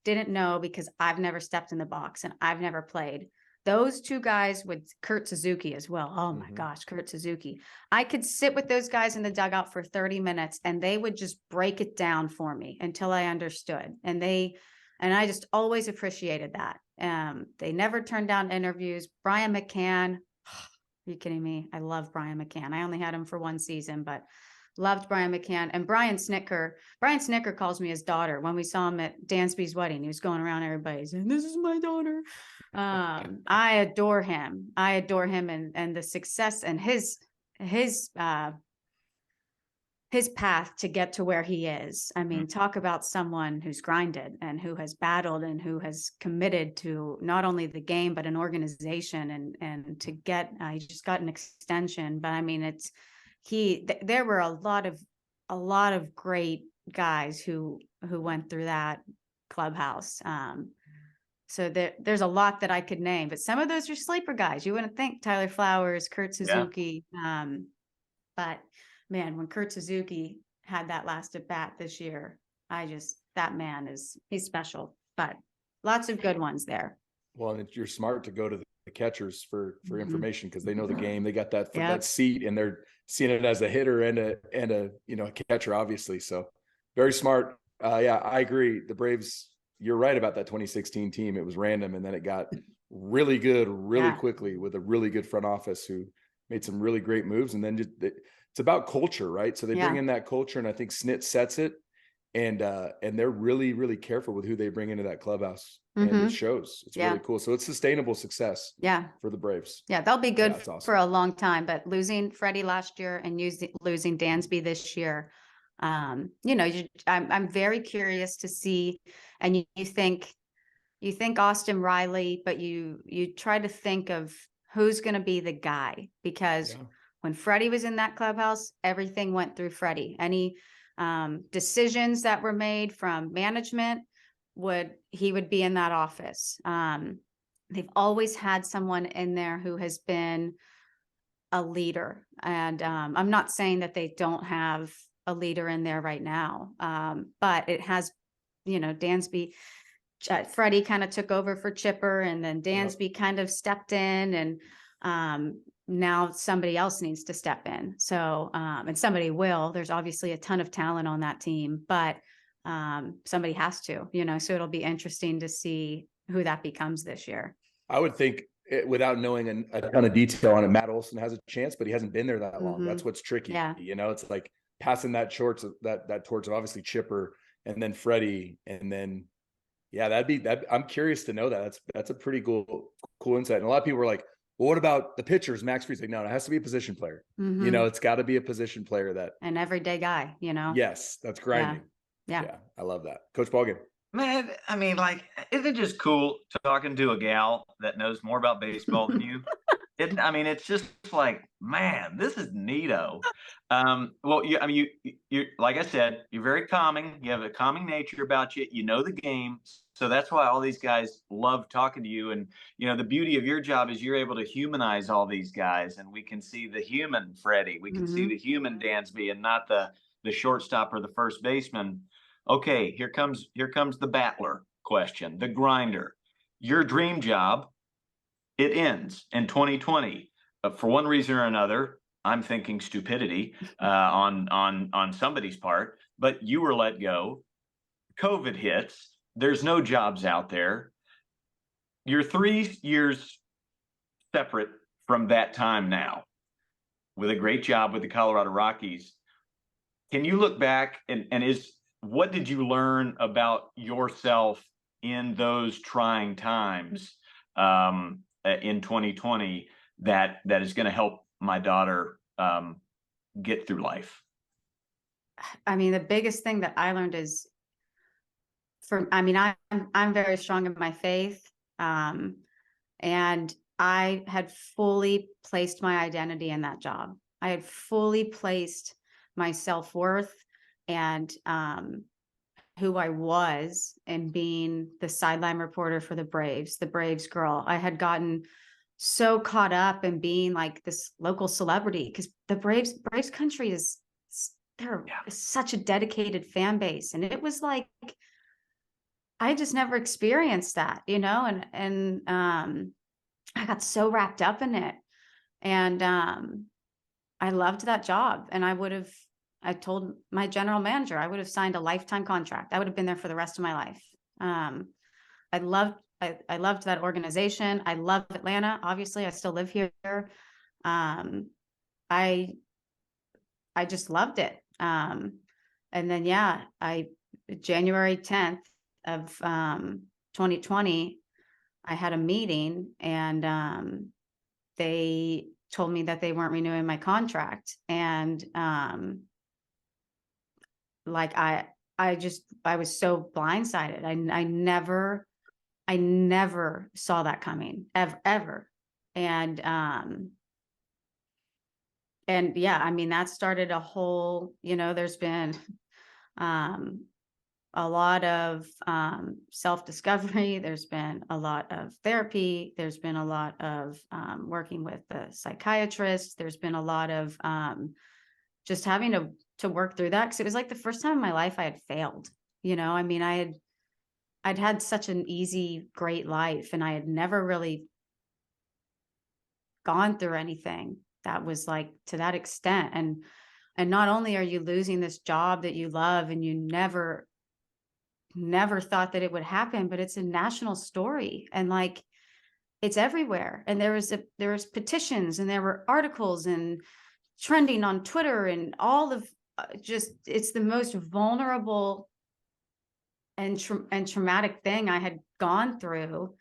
didn't know because I've never stepped in the box and I've never played, those two guys with Kurt Suzuki as well. Oh my gosh, Kurt Suzuki. I could sit with those guys in the dugout for 30 minutes and they would just break it down for me until I understood. And I just always appreciated that. They never turned down interviews. Brian McCann, are you kidding me? I love Brian McCann. I only had him for one season, but loved Brian McCann. And Brian Snicker calls me his daughter. When we saw him at Dansby's wedding, he was going around everybody saying, "This is my daughter." I adore him. And the success and his path to get to where he is. I mean, talk about someone who's grinded and who has battled and who has committed to not only the game, but an organization and to get, he just got an extension, but I mean, there were a lot of great guys who went through that clubhouse. So there's a lot that I could name, but some of those are sleeper guys. You wouldn't think Tyler Flowers, Kurt Suzuki. But man, when Kurt Suzuki had that last at bat this year, that man he's special, but lots of good ones there. Well, and you're smart to go to the catchers for information because they know the game. They got that seat and they're seeing it as a hitter and a catcher, obviously. So very smart. Yeah, I agree. The Braves, you're right about that 2016 team. It was random. And then it got really good, really quickly with a really good front office who made some really great moves. And then it's about culture, right? So they bring in that culture and I think Snit sets it. And they're really, really careful with who they bring into that clubhouse. And it shows. It's really cool. So it's sustainable success for the Braves. Yeah, they'll be good awesome. for a long time. But losing Freddie last year and losing Dansby this year, I'm very curious to see. And you think Austin Riley, but you try to think of who's going to be the guy, because when Freddie was in that clubhouse, everything went through Freddie. Any decisions that were made from management he would be in that office. They've always had someone in there who has been a leader. And I'm not saying that they don't have a leader in there right now. But it has, Dansby, Freddie kind of took over for Chipper, and then Dansby kind of stepped in, and now somebody else needs to step in. So, and somebody will. There's obviously a ton of talent on that team, but somebody has to, so it'll be interesting to see who that becomes this year. I would think, without knowing a ton of detail on it, Matt Olson has a chance, but he hasn't been there that long. That's what's tricky. Yeah. It's like passing that torch of obviously Chipper and then Freddie, and then I'm curious to know that. That's a pretty cool insight. And a lot of people were like, well, what about the pitchers? Max Fried's like, no, it has to be a position player. It's got to be a position player an everyday guy, Yes, that's grinding. Yeah. I love that. Coach Ballgame. Man, I mean, like, isn't it just cool talking to a gal that knows more about baseball than you? It's just like, Man, this is neato. Well, you're like I said, you're very calming. You have a calming nature about you. You know the game, so that's why all these guys love talking to you. And the beauty of your job is you're able to humanize all these guys, and we can see the human Freddie. We can see Mhm. the human Dansby, and not the shortstop or the first baseman. Okay, here comes the battler question, the grinder. Your dream job, it ends in 2020. For one reason or another, I'm thinking stupidity on somebody's part, but you were let go. COVID hits. There's no jobs out there. You're 3 years separate from that time now, with a great job with the Colorado Rockies. Can you look back and is what did you learn about yourself in those trying times in 2020 that is going to help my daughter get through life? I mean, the biggest thing that I learned is I'm very strong in my faith. And I had fully placed my identity in that job. I had fully placed my self-worth and who I was in being the sideline reporter for the Braves girl. I had gotten so caught up in being like this local celebrity because the Braves country is they're such a dedicated fan base. And it was like, I just never experienced that, and I got so wrapped up in it. And I loved that job. And I told my general manager, I would have signed a lifetime contract. I would have been there for the rest of my life. I loved that organization. I love Atlanta. Obviously, I still live here. I just loved it. And then, January 10th of 2020, I had a meeting and they told me that they weren't renewing my contract. And I was so blindsided. I never saw that coming ever. And that started a whole, there's been a lot of self-discovery. There's been a lot of therapy. There's been a lot of working with the psychiatrist. There's been a lot of just having to work through that, because it was like the first time in my life I had failed. I'd had such an easy, great life, and I had never really gone through anything that was like to that extent. And not only are you losing this job that you love and you never thought that it would happen, but it's a national story, and like it's everywhere. And there was petitions, and there were articles and trending on Twitter, and all of it's the most vulnerable and traumatic thing I had gone through,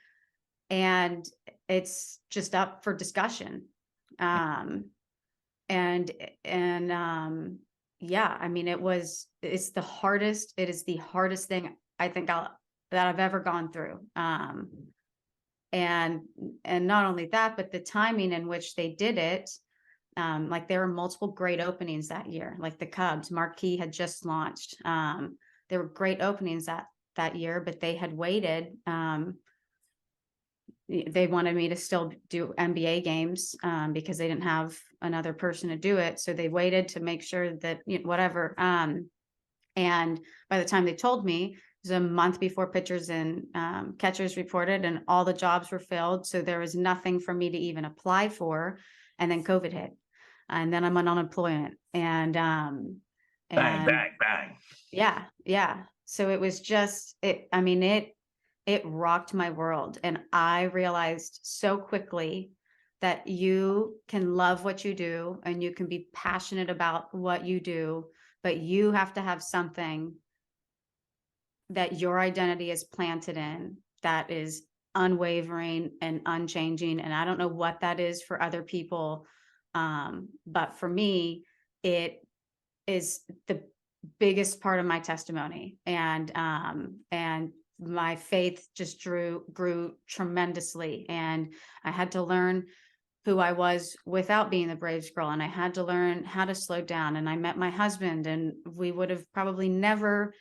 and it's just up for discussion. It is the hardest thing I think that I've ever gone through. And not only that, but the timing in which they did it. Like there were multiple great openings that year, like the Cubs Marquee had just launched. There were great openings that year, but they had waited. They wanted me to still do NBA games because they didn't have another person to do it. So they waited to make sure that, whatever. And by the time they told me, it was a month before pitchers and catchers reported, and all the jobs were filled. So there was nothing for me to even apply for. And then COVID hit. And then I'm on unemployment. And bang, bang, bang. Yeah. So it was just, it rocked my world. And I realized so quickly that you can love what you do and you can be passionate about what you do, but you have to have something that your identity is planted in that is unwavering and unchanging. And I don't know what that is for other people. But for me, it is the biggest part of my testimony. And my faith just grew tremendously. And I had to learn who I was without being the Braves girl. And I had to learn how to slow down. And I met my husband, and we would have probably never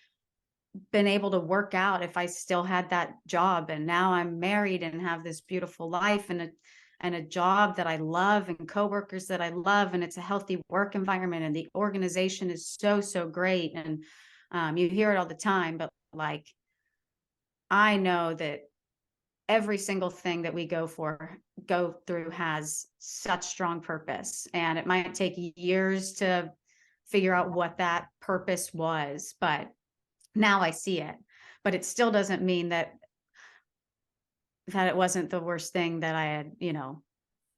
been able to work out if I still had that job. And now I'm married and have this beautiful life and a job that I love and coworkers that I love. And it's a healthy work environment. And the organization is so, so great. And you hear it all the time, but like, I know that every single thing that we go through has such strong purpose, and it might take years to figure out what that purpose was, but now I see it. But it still doesn't mean that it wasn't the worst thing that I had,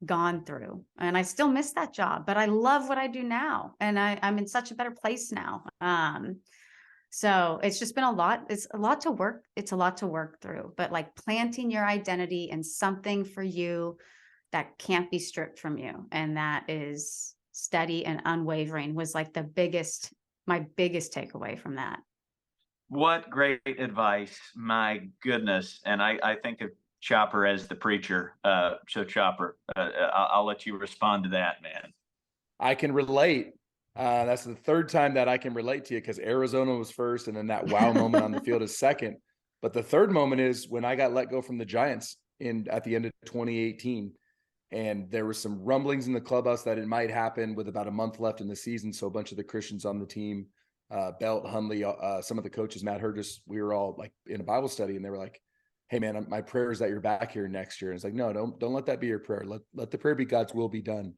gone through. And I still miss that job, but I love what I do now. And I'm in such a better place now. So it's just been a lot. It's a lot to work. It's a lot to work through, but like planting your identity in something for you that can't be stripped from you. And that is steady and unwavering was like my biggest takeaway from that. What great advice. My goodness. And I think of Chopper as the preacher. So Chopper, I'll let you respond to that, man. I can relate. That's the third time that I can relate to you, because Arizona was first, and then that wow moment on the field is second. But the third moment is when I got let go from the Giants at the end of 2018. And there were some rumblings in the clubhouse that it might happen with about a month left in the season. So a bunch of the Christians on the team, Belt, Hundley, some of the coaches, Matt Hurgis, we were all like in a Bible study, and they were like, "Hey man, my prayer is that you're back here next year." And it's like, no, don't let that be your prayer. Let the prayer be God's will be done.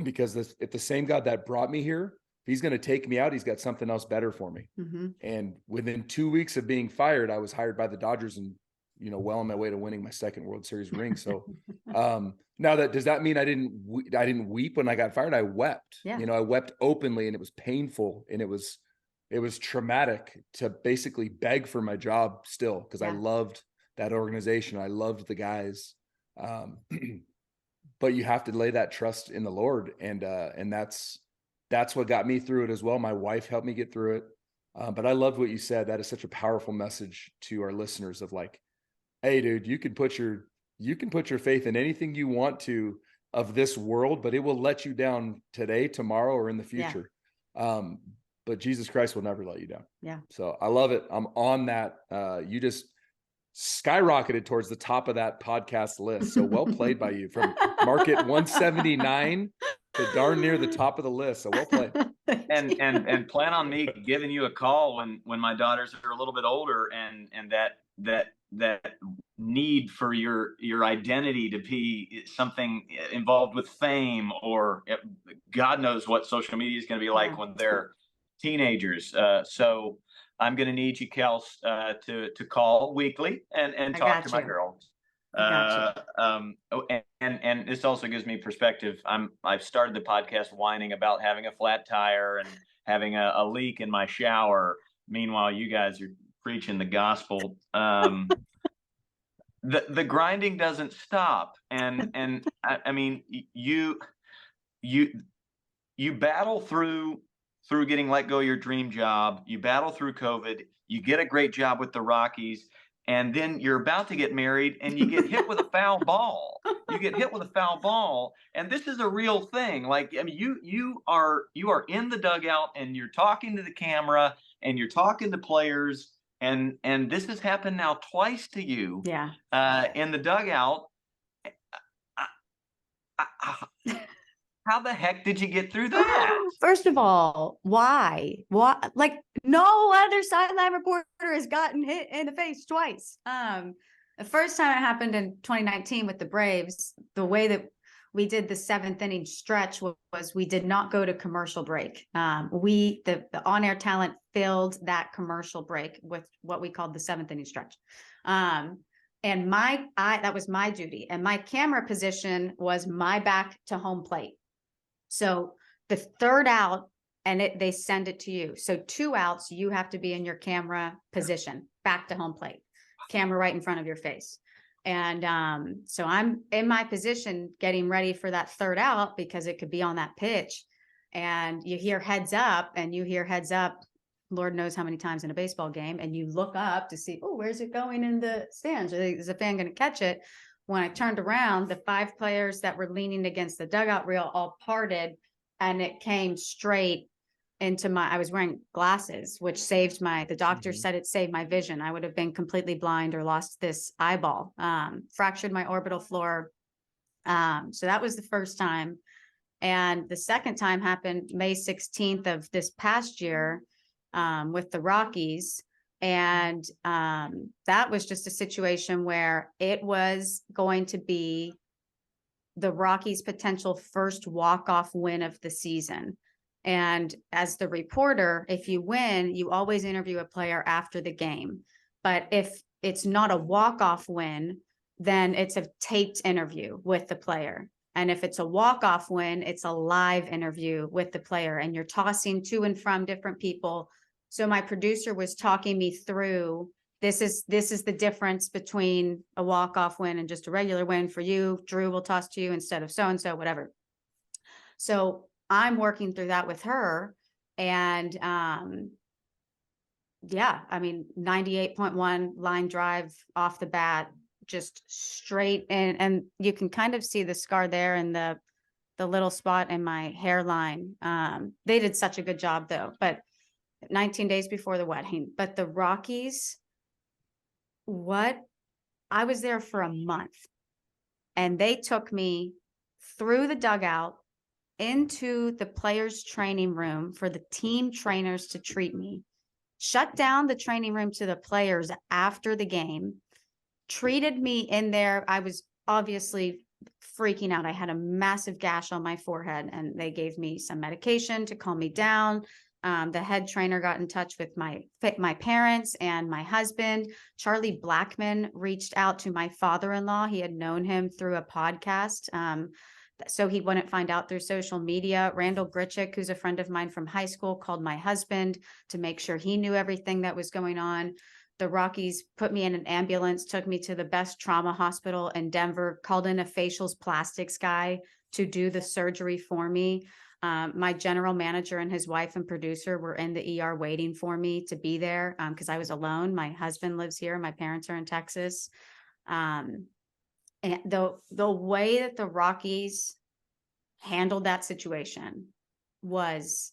Because if the same God that brought me here, if he's going to take me out, he's got something else better for me. Mm-hmm. And within 2 weeks of being fired, I was hired by the Dodgers and, well on my way to winning my second World Series ring. So now does that mean I didn't weep when I got fired? I wept. Yeah. I wept openly, and it was painful, and it was traumatic to basically beg for my job still, because I loved that organization. I loved the guys. But you have to lay that trust in the Lord. And that's what got me through it as well. My wife helped me get through it. But I loved what you said. That is such a powerful message to our listeners of like, hey dude, you can put your faith in anything you want to of this world, but it will let you down today, tomorrow, or in the future. But Jesus Christ will never let you down. Yeah. So I love it. I'm on that. You just skyrocketed towards the top of that podcast list. So well played by you, from market 179 to darn near the top of the list. So well played. And plan on me giving you a call when my daughters are a little bit older, and that need for your identity to be something involved with fame, or God knows what social media is going to be like when they're teenagers. So I'm going to need you, Kels, to call weekly and talk to my girls. And this also gives me perspective. I've started the podcast whining about having a flat tire and having a leak in my shower. Meanwhile, you guys are preaching the gospel. The grinding doesn't stop, and I mean, you battle through getting let go of your dream job. You battle through COVID. You get a great job with the Rockies, and then you're about to get married, and you get hit with a foul ball. You get hit with a foul ball, and this is a real thing. Like, I mean, you are in the dugout, and you're talking to the camera, and you're talking to players, and this has happened now twice to you. Yeah. In the dugout. How the heck did you get through that? First of all, why? Like, no other sideline reporter has gotten hit in the face twice. The first time it happened in 2019 with the Braves, the way that we did the 7th inning stretch was we did not go to commercial break. The on-air talent filled that commercial break with what we called the 7th inning stretch. And that was my duty, and my camera position was my back to home plate. So the third out, and they send it to you. So 2 outs, you have to be in your camera position, back to home plate, camera right in front of your face. And so I'm in my position getting ready for that third out, because it could be on that pitch. And you hear heads up, Lord knows how many times in a baseball game. And you look up to see, oh, where's it going in the stands? Is a fan going to catch it? when I turned around, the 5 players that were leaning against the dugout rail all parted, and it came straight into I was wearing glasses, which saved the doctor said it saved my vision. I would have been completely blind or lost this eyeball, fractured my orbital floor. So that was the first time. And the second time happened May 16th of this past year, with the Rockies. And that was just a situation where it was going to be the Rockies' potential first walk-off win of the season. And as the reporter, if you win, you always interview a player after the game. But if it's not a walk-off win, then it's a taped interview with the player. And if it's a walk-off win, it's a live interview with the player, and you're tossing to and from different people. So my producer was talking me through, this is the difference between a walk-off win and just a regular win for you. Drew will toss to you instead of so-and-so, whatever. So I'm working through that with her. And yeah, I mean, 98.1 line drive off the bat, just straight in. And you can kind of see the scar there and the little spot in my hairline. They did such a good job though, but 19 days before the wedding. But the Rockies, I was there for a month, and they took me through the dugout into the players' training room for the team trainers to treat me, shut down the training room to the players after the game, treated me in there. I was obviously freaking out. I had a massive gash on my forehead, and they gave me some medication to calm me down. The head trainer got in touch with my parents and my husband. Charlie Blackman reached out to my father-in-law. He had known him through a podcast, so he wouldn't find out through social media. Randall Gritchick, who's a friend of mine from high school, called my husband to make sure he knew everything that was going on. The Rockies put me in an ambulance, took me to the best trauma hospital in Denver, called in a facials plastics guy to do the surgery for me. My general manager and his wife and producer were in the ER waiting for me to be there, because I was alone. My husband lives here. My parents are in Texas. And the way that the Rockies handled that situation was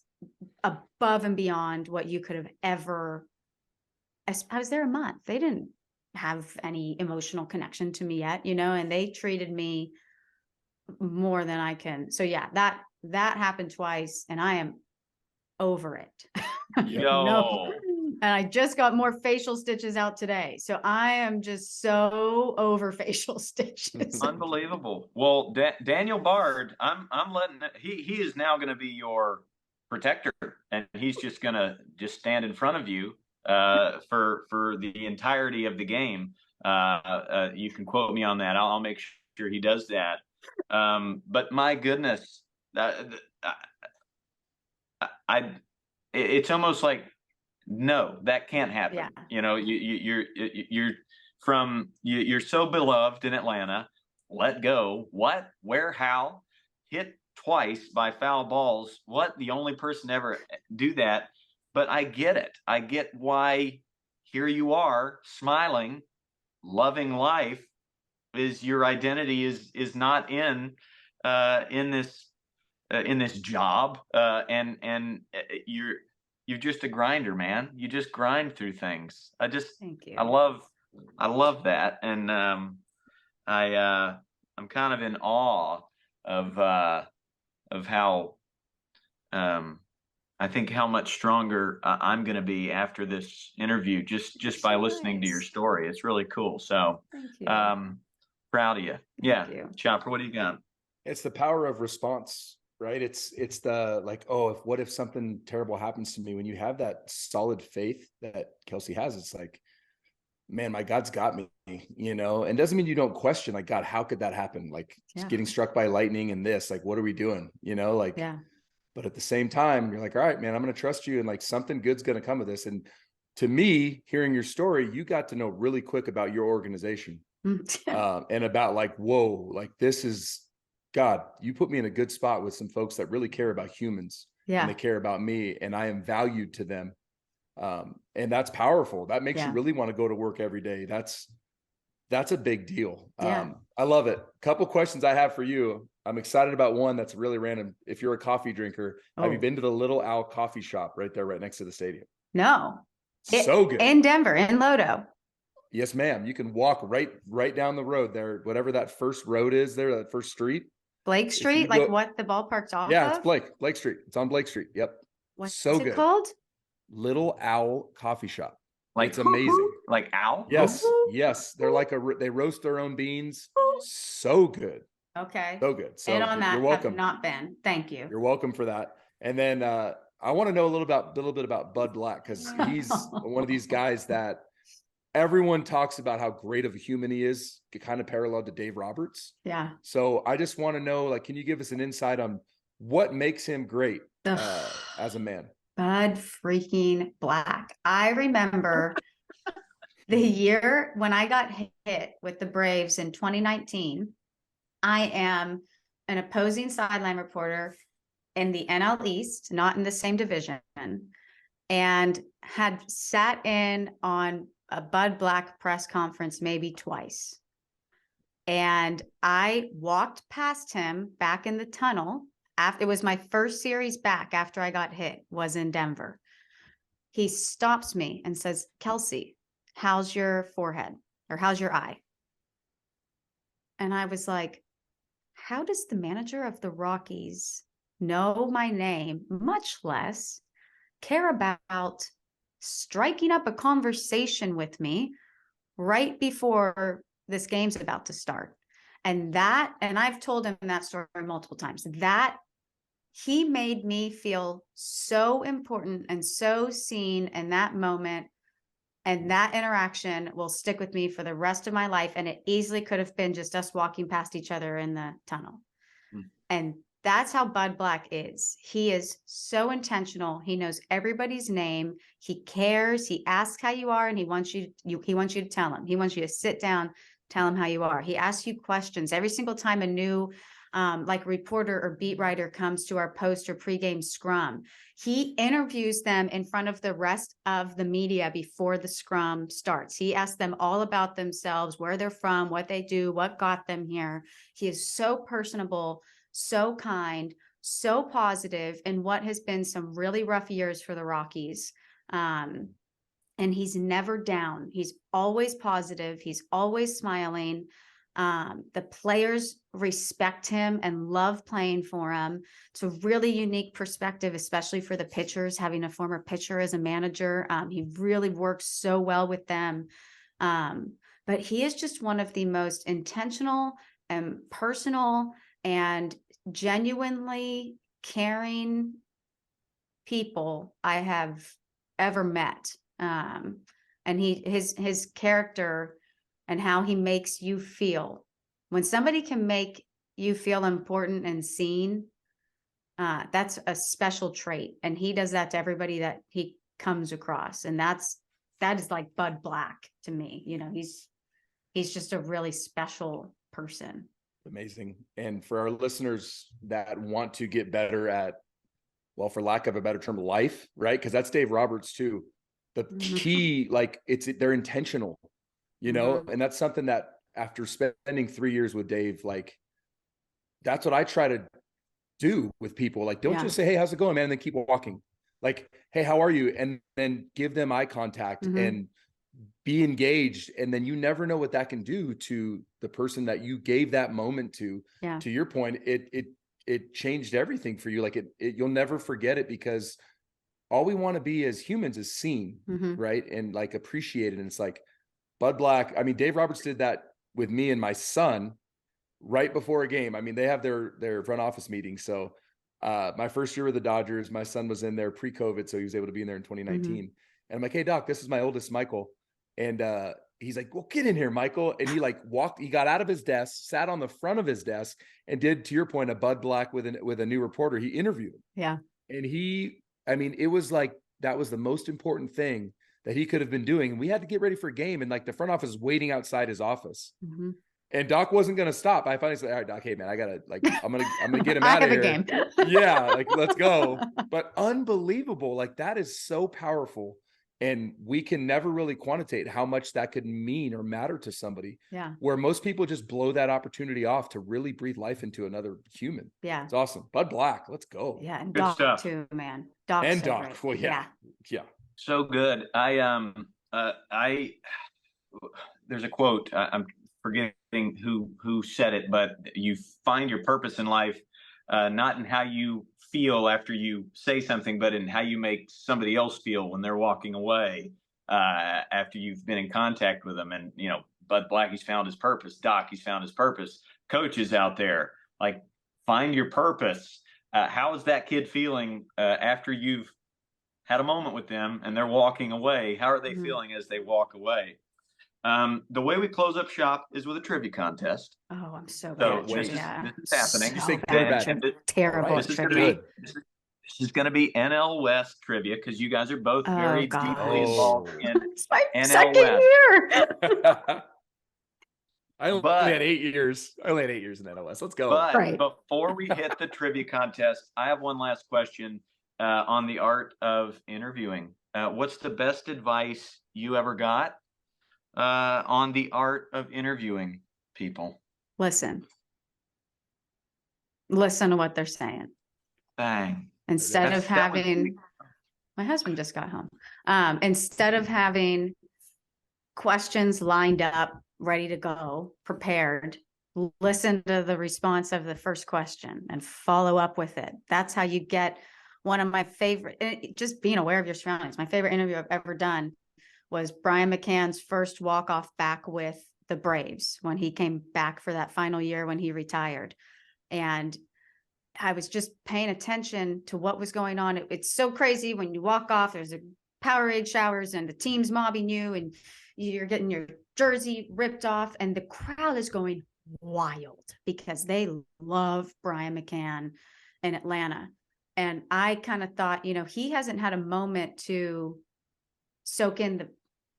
above and beyond what you could have ever. I was there a month. They didn't have any emotional connection to me yet, and they treated me more than I can. So yeah, that happened twice, and I am over it. No. And I just got more facial stitches out today. So I am just so over facial stitches. Unbelievable. Well, Daniel Bard, I'm letting he is now going to be your protector, and he's just going to stand in front of you for the entirety of the game. You can quote me on that. I'll make sure he does that. But my goodness, it's almost like, no, that can't happen. Yeah. You're so beloved in Atlanta. Let go. What? Where? How? Hit twice by foul balls. What? The only person to ever do that. But I get it. I get why here you are, smiling, loving life. Is your identity is not in this job, and you're just a grinder, man. You just grind through things. Thank you. I love that, and I'm kind of in awe of how I think how much stronger I'm going to be after this interview, just by listening to your story. It's really cool. So thank you. Proud of you. Yeah. you. Chopper, what do you got? It's the power of response, right? It's the like, oh, what if something terrible happens to me? When you have that solid faith that Kelsey has, it's like, man, my God's got me, and doesn't mean you don't question, like, God, how could that happen? Like getting struck by lightning and this, like, what are we doing? Yeah. But at the same time, you're like, all right, man, I'm going to trust you. And like, something good's going to come of this. And to me, hearing your story, you got to know really quick about your organization. And about like, whoa, like this is God, you put me in a good spot with some folks that really care about humans. And they care about me, and I am valued to them. And that's powerful. That makes you really want to go to work every day. That's That's a big deal. Yeah. I love it. Couple questions I have for you. I'm excited about one that's really random. If you're a coffee drinker, have you Oh, been to the Little Owl coffee shop right there, right next to the stadium? no. So good. In Denver, in Lodo. Yes, ma'am. You can walk right down the road there, whatever that first road is there, that first street. Blake If you Street, like go, what the ballpark's off yeah, it's of? Blake Street. It's on Blake Street. Yep. What's So it good. called? Little Owl coffee shop. Like It's amazing. like owl. Yes, yes. They're like they roast their own beans. So good. Okay. So good. So And on you're that, have welcome. not been. Thank you. You're welcome for that. And then I want to know a little bit about Bud Black, because he's one of these guys that everyone talks about how great of a human he is, kind of parallel to Dave Roberts. Yeah. So I just want to know, like, can you give us an insight on what makes him great as a man? Bud freaking Black. I remember the year when I got hit with the Braves in 2019. I am an opposing sideline reporter in the NL East, not in the same division, and had sat in on a Bud Black press conference maybe twice. And I walked past him back in the tunnel. After it was my first series back after I got hit, was in Denver. He stops me and says, "Kelsey, how's your forehead? Or how's your eye?" And I was like, how does the manager of the Rockies know my name, much less care about striking up a conversation with me right before this game's about to start? And I've told him that story multiple times, that he made me feel so important and so seen in that moment. And that interaction will stick with me for the rest of my life. And it easily could have been just us walking past each other in the tunnel. And that's how Bud Black is. He is so intentional. He knows everybody's name. He cares. He asks how you are, and he wants you to tell him. He wants you to sit down, tell him how you are. He asks you questions every single time a new like reporter or beat writer comes to our post or pregame scrum. He interviews them in front of the rest of the media before the scrum starts. He asks them all about themselves, where they're from, what they do, what got them here. He is so personable, so kind, so positive in what has been some really rough years for the Rockies. And he's never down. He's always positive. He's always smiling. The players respect him and love playing for him. It's a really unique perspective, especially for the pitchers, having a former pitcher as a manager. He really works so well with them. But he is just one of the most intentional and personal and genuinely caring people I have ever met. And his character and how he makes you feel. When somebody can make you feel important and seen, that's a special trait. And he does that to everybody that he comes across. And that is like Bud Black to me. You know, he's just a really special person. Amazing. And for our listeners that want to get better at, well, for lack of a better term, life, right? Because that's Dave Roberts too. The key, like they're intentional, you know, and that's something that after spending 3 years with Dave, like that's what I try to do with people. Like, don't just say, "Hey, how's it going, man?" And then keep walking. Like, "Hey, how are you?" And then give them eye contact and be engaged. And then you never know what that can do to the person that you gave that moment to. Yeah. To your point, it changed everything for you. Like you'll never forget it, because all we want to be as humans is seen, right? And like appreciated. And it's like Bud Black. I mean, Dave Roberts did that with me and my son right before a game. I mean, they have their front office meeting. So my first year with the Dodgers, my son was in there pre-COVID, so he was able to be in there in 2019. And I'm like, "Hey, Doc, this is my oldest, Michael." And he's like, "Well, get in here, Michael." And he like he got out of his desk, sat on the front of his desk, and did, to your point, a Bud Black with a new reporter. He interviewed him. Yeah. And I mean, it was like, that was the most important thing that he could have been doing. And we had to get ready for a game. And like the front office was waiting outside his office. And Doc wasn't going to stop. I finally said, "All right, Doc, hey man, I gotta I'm going to get him out of here. Game. Yeah. Like, let's go." But unbelievable. Like that is so powerful. And we can never really quantitate how much that could mean or matter to somebody. Yeah. Where most people just blow that opportunity off to really breathe life into another human. Yeah. It's awesome. Bud Black, let's go. Yeah. And Good Doc stuff. too, man. Doc's And so Doc. great. Well, yeah. So good. There's a quote. I'm forgetting who said it, but you find your purpose in life, not in how you feel after you say something, but in how you make somebody else feel when they're walking away, after you've been in contact with them. And, Bud Black, he's found his purpose. Doc, he's found his purpose. Coaches out there, like, find your purpose. How is that kid feeling after you've had a moment with them and they're walking away? How are they feeling as they walk away? The way we close up shop is with a trivia contest. Oh, I'm so So bad. this is happening. So Say bad. quarterback. Terrible This at is trivia. This is going to be NL West trivia, because you guys are both very God. deeply involved in It's my NL second West. year. I only had 8 years. I only had 8 years in NLS. Let's go. But Right. before we hit the trivia contest, I have one last question on the art of interviewing. What's the best advice you ever got on the art of interviewing people? Listen to what they're saying. Bang. Instead of having, my husband just got home. Instead of having questions lined up, ready to go, prepared, listen to the response of the first question and follow up with it. That's how you get one of my favorite, just being aware of your surroundings. My favorite interview I've ever done was Brian McCann's first walk-off back with the Braves when he came back for that final year when he retired. And I was just paying attention to what was going on. It's so crazy when you walk off, there's a Powerade showers and the team's mobbing you and you're getting your jersey ripped off and the crowd is going wild because they love Brian McCann in Atlanta. And I kind of thought, he hasn't had a moment to soak in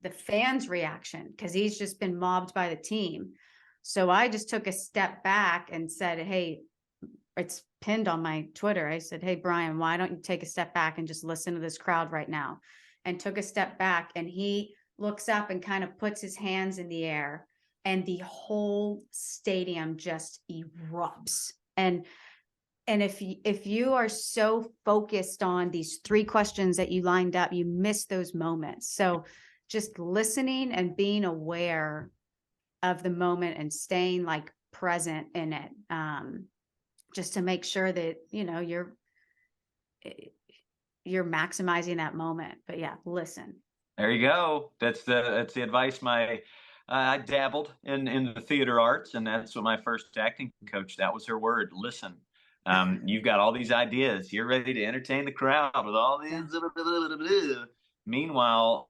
the fans' reaction because he's just been mobbed by the team. So I just took a step back and said, hey, it's pinned on my Twitter. I said, hey, Brian, why don't you take a step back and just listen to this crowd right now? And took a step back and he looks up and kind of puts his hands in the air and the whole stadium just erupts. And if you are so focused on these 3 questions that you lined up, you miss those moments. So just listening and being aware of the moment and staying like present in it, just to make sure that, you're maximizing that moment. But yeah, listen. There you go. That's the advice. I dabbled in the theater arts, and that's what my first acting coach, that was her word, listen. You've got all these ideas. You're ready to entertain the crowd with all these. Meanwhile,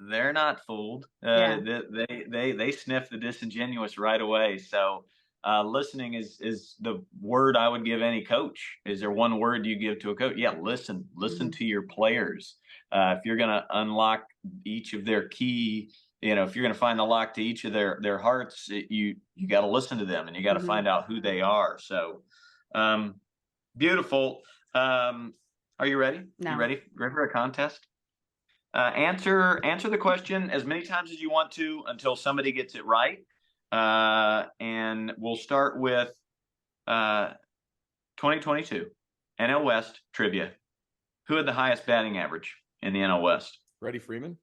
they're not fooled. They sniff the disingenuous right away. So listening is the word I would give any coach. Is there one word you give to a coach? Yeah, listen to your players. If you're going to unlock each of their key, if you're going to find the lock to each of their hearts, you got to listen to them and you got to find out who they are. So beautiful. Are you ready? No. You ready for a contest? Answer the question as many times as you want to until somebody gets it right. And we'll start with 2022 NL West trivia. Who had the highest batting average in the NL West? Freddie Freeman?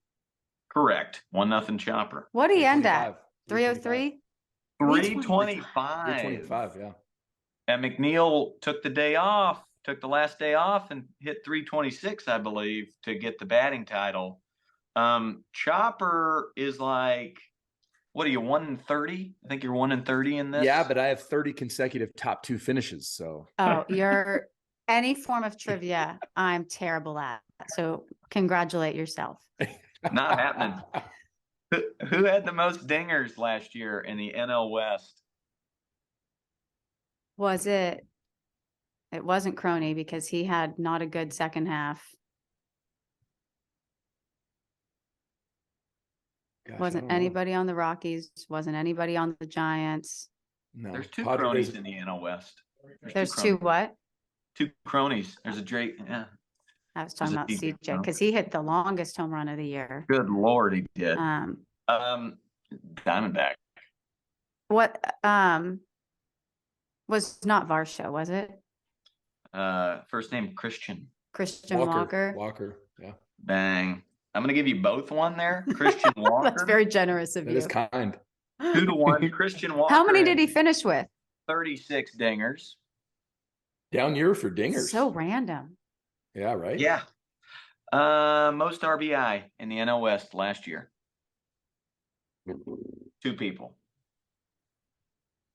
Correct. 1-0 Chopper. What do you end at? 303? 325. 325, yeah. And McNeil took the last day off and hit 326, I believe, to get the batting title. Chopper is like, what are you, 1-30? I think you're 1-30 in this. Yeah, but I have 30 consecutive top 2 finishes. So You're any form of trivia I'm terrible at. So congratulate yourself. Not happening. Who had the most dingers last year in the NL West? It wasn't Crony because he had not a good second half. Gosh, wasn't anybody on the Rockies. Wasn't anybody on the Giants. No. There's 2 cronies in the NL West. There's 2 what? 2 cronies. There's a Drake. Yeah. I was talking about CJ CJ because he hit the longest home run of the year. Good Lord, he did. Um, Diamondback. what was not Varsho, was it? First name Christian. Christian Walker. Walker. Yeah. Bang. I'm going to give you both one there. Christian Walker. That's very generous of That you. is kind. 2-1. Christian Walker. How many did he finish with? 36 dingers. Down year for dingers. So random. Yeah, right? Yeah. Most RBI in the NL West last year. 2 people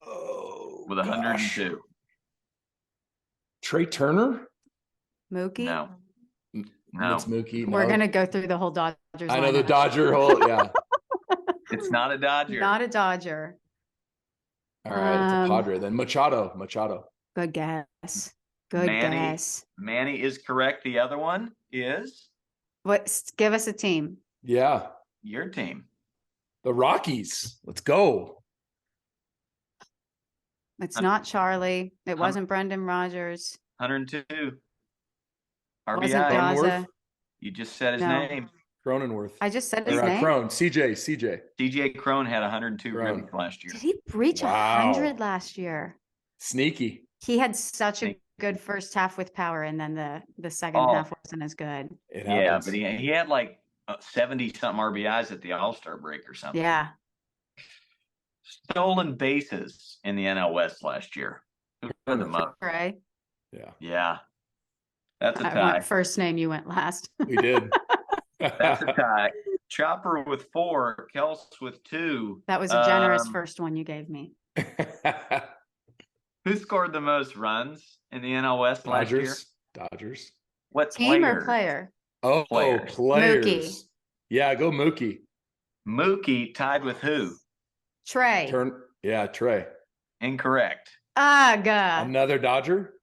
Oh, with 102. Trey Turner? Mookie? No. It's Mookie. We're No. going to go through the whole Dodgers I know the lineup. Dodger whole, yeah. It's not a Dodger. Not a Dodger. All right, it's a Padre then. Machado. Good guess. Good guess. Manny is correct. The other one is Give us a team. Yeah. your team. The Rockies. Let's go. It's not Charlie. It wasn't Brendan Rodgers. 102 Wasn't RBI. Daza. You just said his No. name. Cronenworth. I just said his Or, name. Crone. CJ. DJ Crone had 102 Crone. ribbies last year. Did he reach Wow. 100 last year? Sneaky. He had such a good first half with power, and then the second half wasn't as good. It Yeah, happens. but he had like 70-something RBIs at the All-Star break or something. Yeah. Stolen bases in the NL West last year. Who put them up? Right. Yeah, Yeah. That's a I tie. went first name. You went last. we did. That's a tie. Chopper with 4, Kels with 2. That was a generous first one you gave me. Who scored the most runs in the NL West last year? Dodgers. What Team player? or player? Oh, Players. players. Mookie. Yeah, go Mookie. Mookie tied with who? Trey. Trey. Incorrect. God. Another Dodger.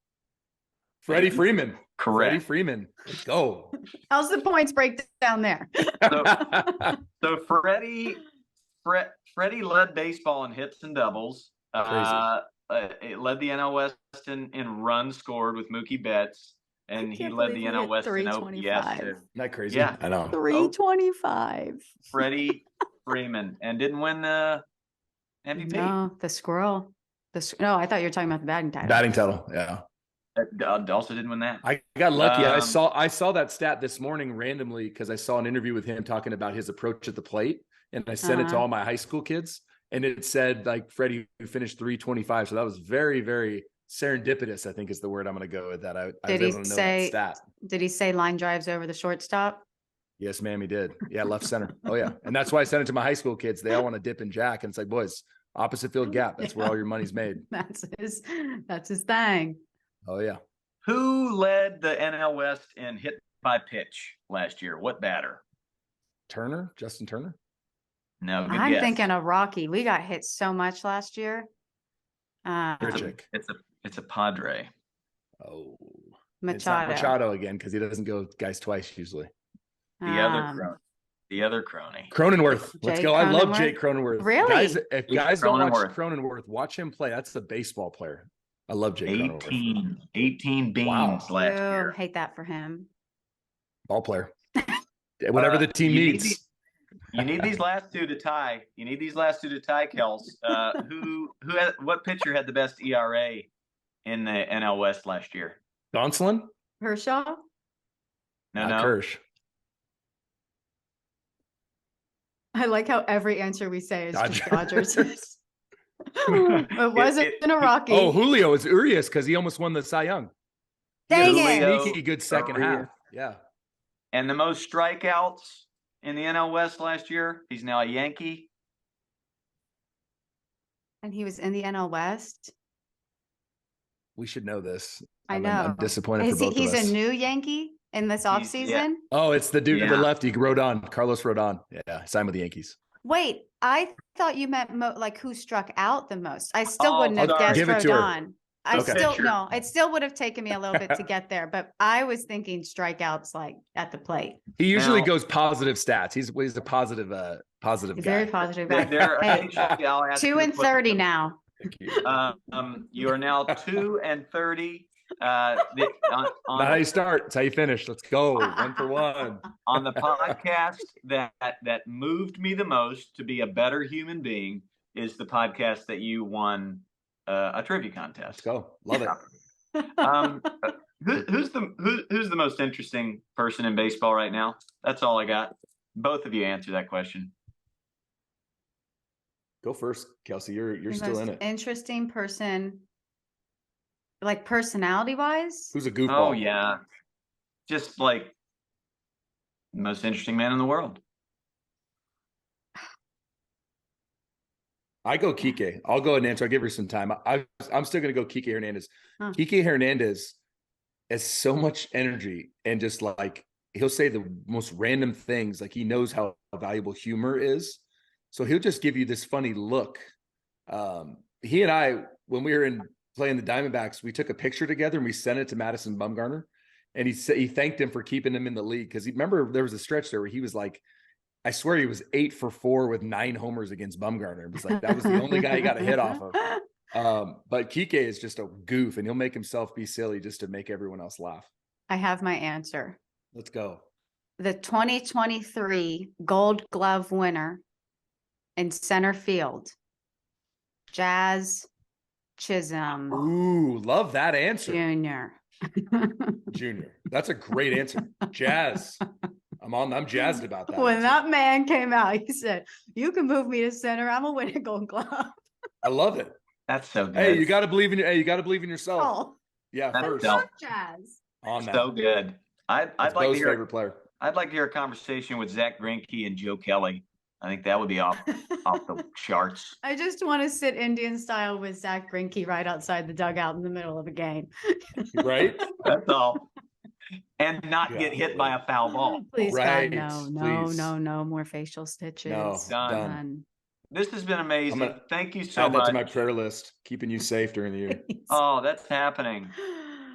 Freddie Freeman. Correct. Freddie Freeman. Let's go. How's the points breakdown there? So Freddie led baseball in hits and doubles. It led the NL West in runs scored with Mookie Betts, and he led the NL West in OPS. Isn't that crazy? Yeah, I know. 325. Freddie Freeman, and didn't win the MVP. No, the squirrel. No, I thought you were talking about the batting title. Batting title. Yeah. Also didn't win that. I got lucky. I saw that stat this morning randomly because I saw an interview with him talking about his approach at the plate, and I sent it to all my high school kids, and it said like Freddie finished 325. So that was very, very serendipitous, I think is the word I'm going to go with. That I was able to know that stat. Did he say line drives over the shortstop? Yes, ma'am, he did. Yeah, left center. Oh yeah, and that's why I sent it to my high school kids. They all want to dip and jack, and it's like, boys, opposite field gap. That's where all your money's made. That's his thing. Oh yeah. Who led the NL West in hit by pitch last year? What batter? Justin Turner. No, good I'm guess. thinking of Rocky. We got hit so much last year. It's a Padre. Oh, Machado. It's not Machado again because he doesn't go guys twice usually. The other crony. Cronenworth. Let's go. I love Cronenworth? Jake Cronenworth. Really? Guys, if guys don't watch Cronenworth. watch him play. That's a baseball player. I love Jake Cronenworth. 18 beans last year. Hate that for him. Ball player. Whatever the team needs. You need these last two to tie. Kels. What pitcher had the best ERA in the NL West last year? Gonsolin? Kershaw? No. Kirsch. I like how every answer we say is just Dodgers. Dodgers. It wasn't in a Rocky. Oh, Julio is Urias because he almost won the Cy Young. Dang it. Sneaky good second half. Yeah. And the most strikeouts in the NL West last year, he's now a Yankee. And he was in the NL West. We should know this. I know. I'm disappointed for both of us. He's a new Yankee in this offseason? Yeah. Oh, it's the dude to the lefty, Carlos Rodon. Yeah, signed with the Yankees. Wait, I thought you meant like who struck out the most. I still wouldn't have guessed Give it to her. Rodon. It still would have taken me a little bit to get there, but I was thinking strikeouts like at the plate. He usually goes positive stats. He's a positive He's guy. very positive guy. Hey, 2 and 30 now. Thank you. You are now 2 and 30. on, Not how on you start, it's how you finish. Let's go. 1 for 1. on the podcast that moved me the most to be a better human being is the podcast that you won a trivia contest. Let's go. Love it. Who's the most interesting person in baseball right now? That's all I got. Both of you answer that question. Go first, Kelsey. You're The still most in it. interesting person, like personality wise. Who's a goofball? Oh yeah, just like the most interesting man in the world. I go Kike. I'll go ahead and answer. I'll give her some time. I'm still going to go Kike Hernandez. Huh. Kike Hernandez has so much energy and just like he'll say the most random things. Like he knows how valuable humor is. So he'll just give you this funny look. He and I, when we were playing the Diamondbacks, we took a picture together and we sent it to Madison Bumgarner. And he thanked him for keeping him in the league. Because remember there was a stretch there where he was like, I swear he was 8 for 4 with 9 homers against Bumgarner. It was like, that was the only guy he got a hit off of. But Kike is just a goof and he'll make himself be silly just to make everyone else laugh. I have my answer. Let's go. The 2023 Gold Glove winner in center field, Jazz Chisholm Ooh, love that answer. Jr. That's a great answer. Jazz. I'm jazzed about that. When answer. that man came out, he said, "You can move me to center. I'm gonna win a Gold Glove." I love it. That's so good. Hey, you got to believe in you got to believe in yourself. Oh, Yeah, That's first dope. Jazz. on that. So good. I'd It's like to Bo's hear. favorite player. I'd like to hear a conversation with Zach Greinke and Joe Kelly. I think that would be off the charts. I just want to sit Indian style with Zach Greinke right outside the dugout in the middle of a game. Right? That's all. And not get Yeah. hit by a foul ball. Please, Right, God, no, please. no more facial stitches. No, Done. done. This has been amazing. I'm gonna Thank you so Add that much. to my prayer list, keeping you safe during the year. Oh, that's happening.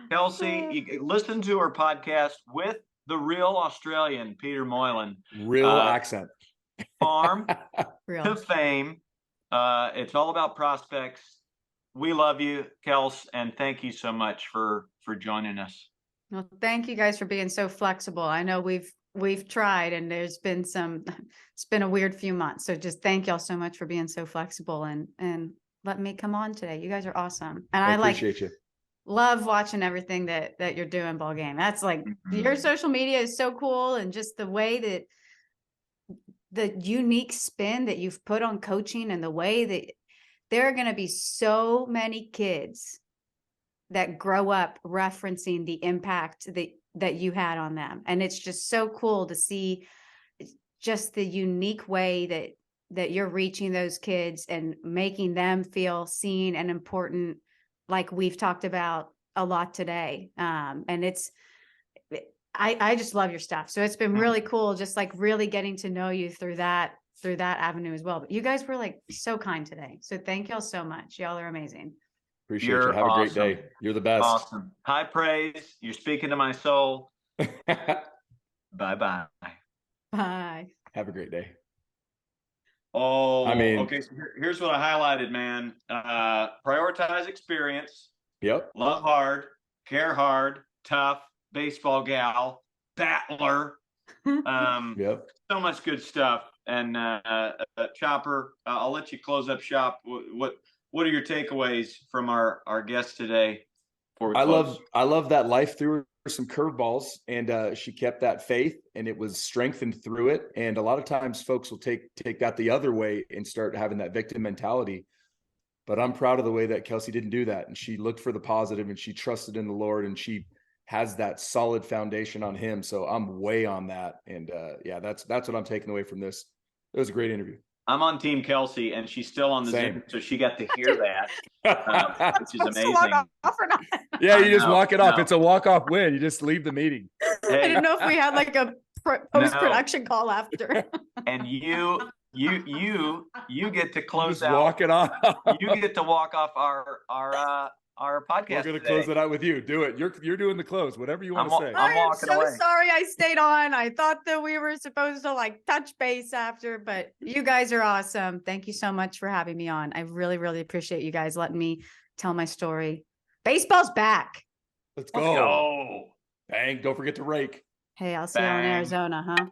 Kelsey, you listen to her podcast with the real Australian, Peter Moylan. Real accent. Farm Real. to Fame. It's all about prospects. We love you, Kels, and thank you so much for joining us. Well, thank you guys for being so flexible. I know we've tried and there's been it's been a weird few months. So just thank y'all so much for being so flexible and letting me come on today. You guys are awesome. And I appreciate you. Love watching everything that you're doing, Ball Game. That's like your social media is so cool. And just the way that the unique spin that you've put on coaching and the way that there are going to be so many kids that grow up referencing the impact that you had on them. And it's just so cool to see just the unique way that you're reaching those kids and making them feel seen and important, like we've talked about a lot today. And I just love your stuff. So it's been really cool, just like really getting to know you through that avenue as well. But you guys were like so kind today. So thank y'all so much. Y'all are amazing. Appreciate You're you. Have a great awesome. day. You're the best. Awesome. High praise. You're speaking to my soul. Bye-bye. Bye. Have a great day. Oh, I mean- okay. So here's what I highlighted, man. Prioritize experience. Yep. Love hard. Care hard. Tough. Baseball gal. Battler. Yep. So much good stuff. And Chopper, I'll let you close up shop. What are your takeaways from our guest today? I love that life threw her some curveballs and she kept that faith and it was strengthened through it. And a lot of times folks will take that the other way and start having that victim mentality. But I'm proud of the way that Kelsey didn't do that. And she looked for the positive and she trusted in the Lord and she has that solid foundation on him. So I'm way on that. And yeah, that's what I'm taking away from this. It was a great interview. I'm on Team Kelsey, and she's still on the Same. Zoom, so she got to hear that, which is amazing. Off or not? Yeah, you just know, walk it off. no. It's a walk-off win. You just leave the meeting. I Hey, didn't know if we had like a post-production call after. and you get to close Just out. walk it off. You get to walk off our podcast. We're gonna today. close it out with you. Do it. You're doing the close. Whatever you want to say. I'm I am walking so away. sorry I stayed on. I thought that we were supposed to like touch base after, but you guys are awesome. Thank you so much for having me on. I really, really appreciate you guys letting me tell my story. Baseball's back. Let's Let's go. go. Bang. Don't forget to rake. Hey, I'll see you all in Bang. Arizona, huh?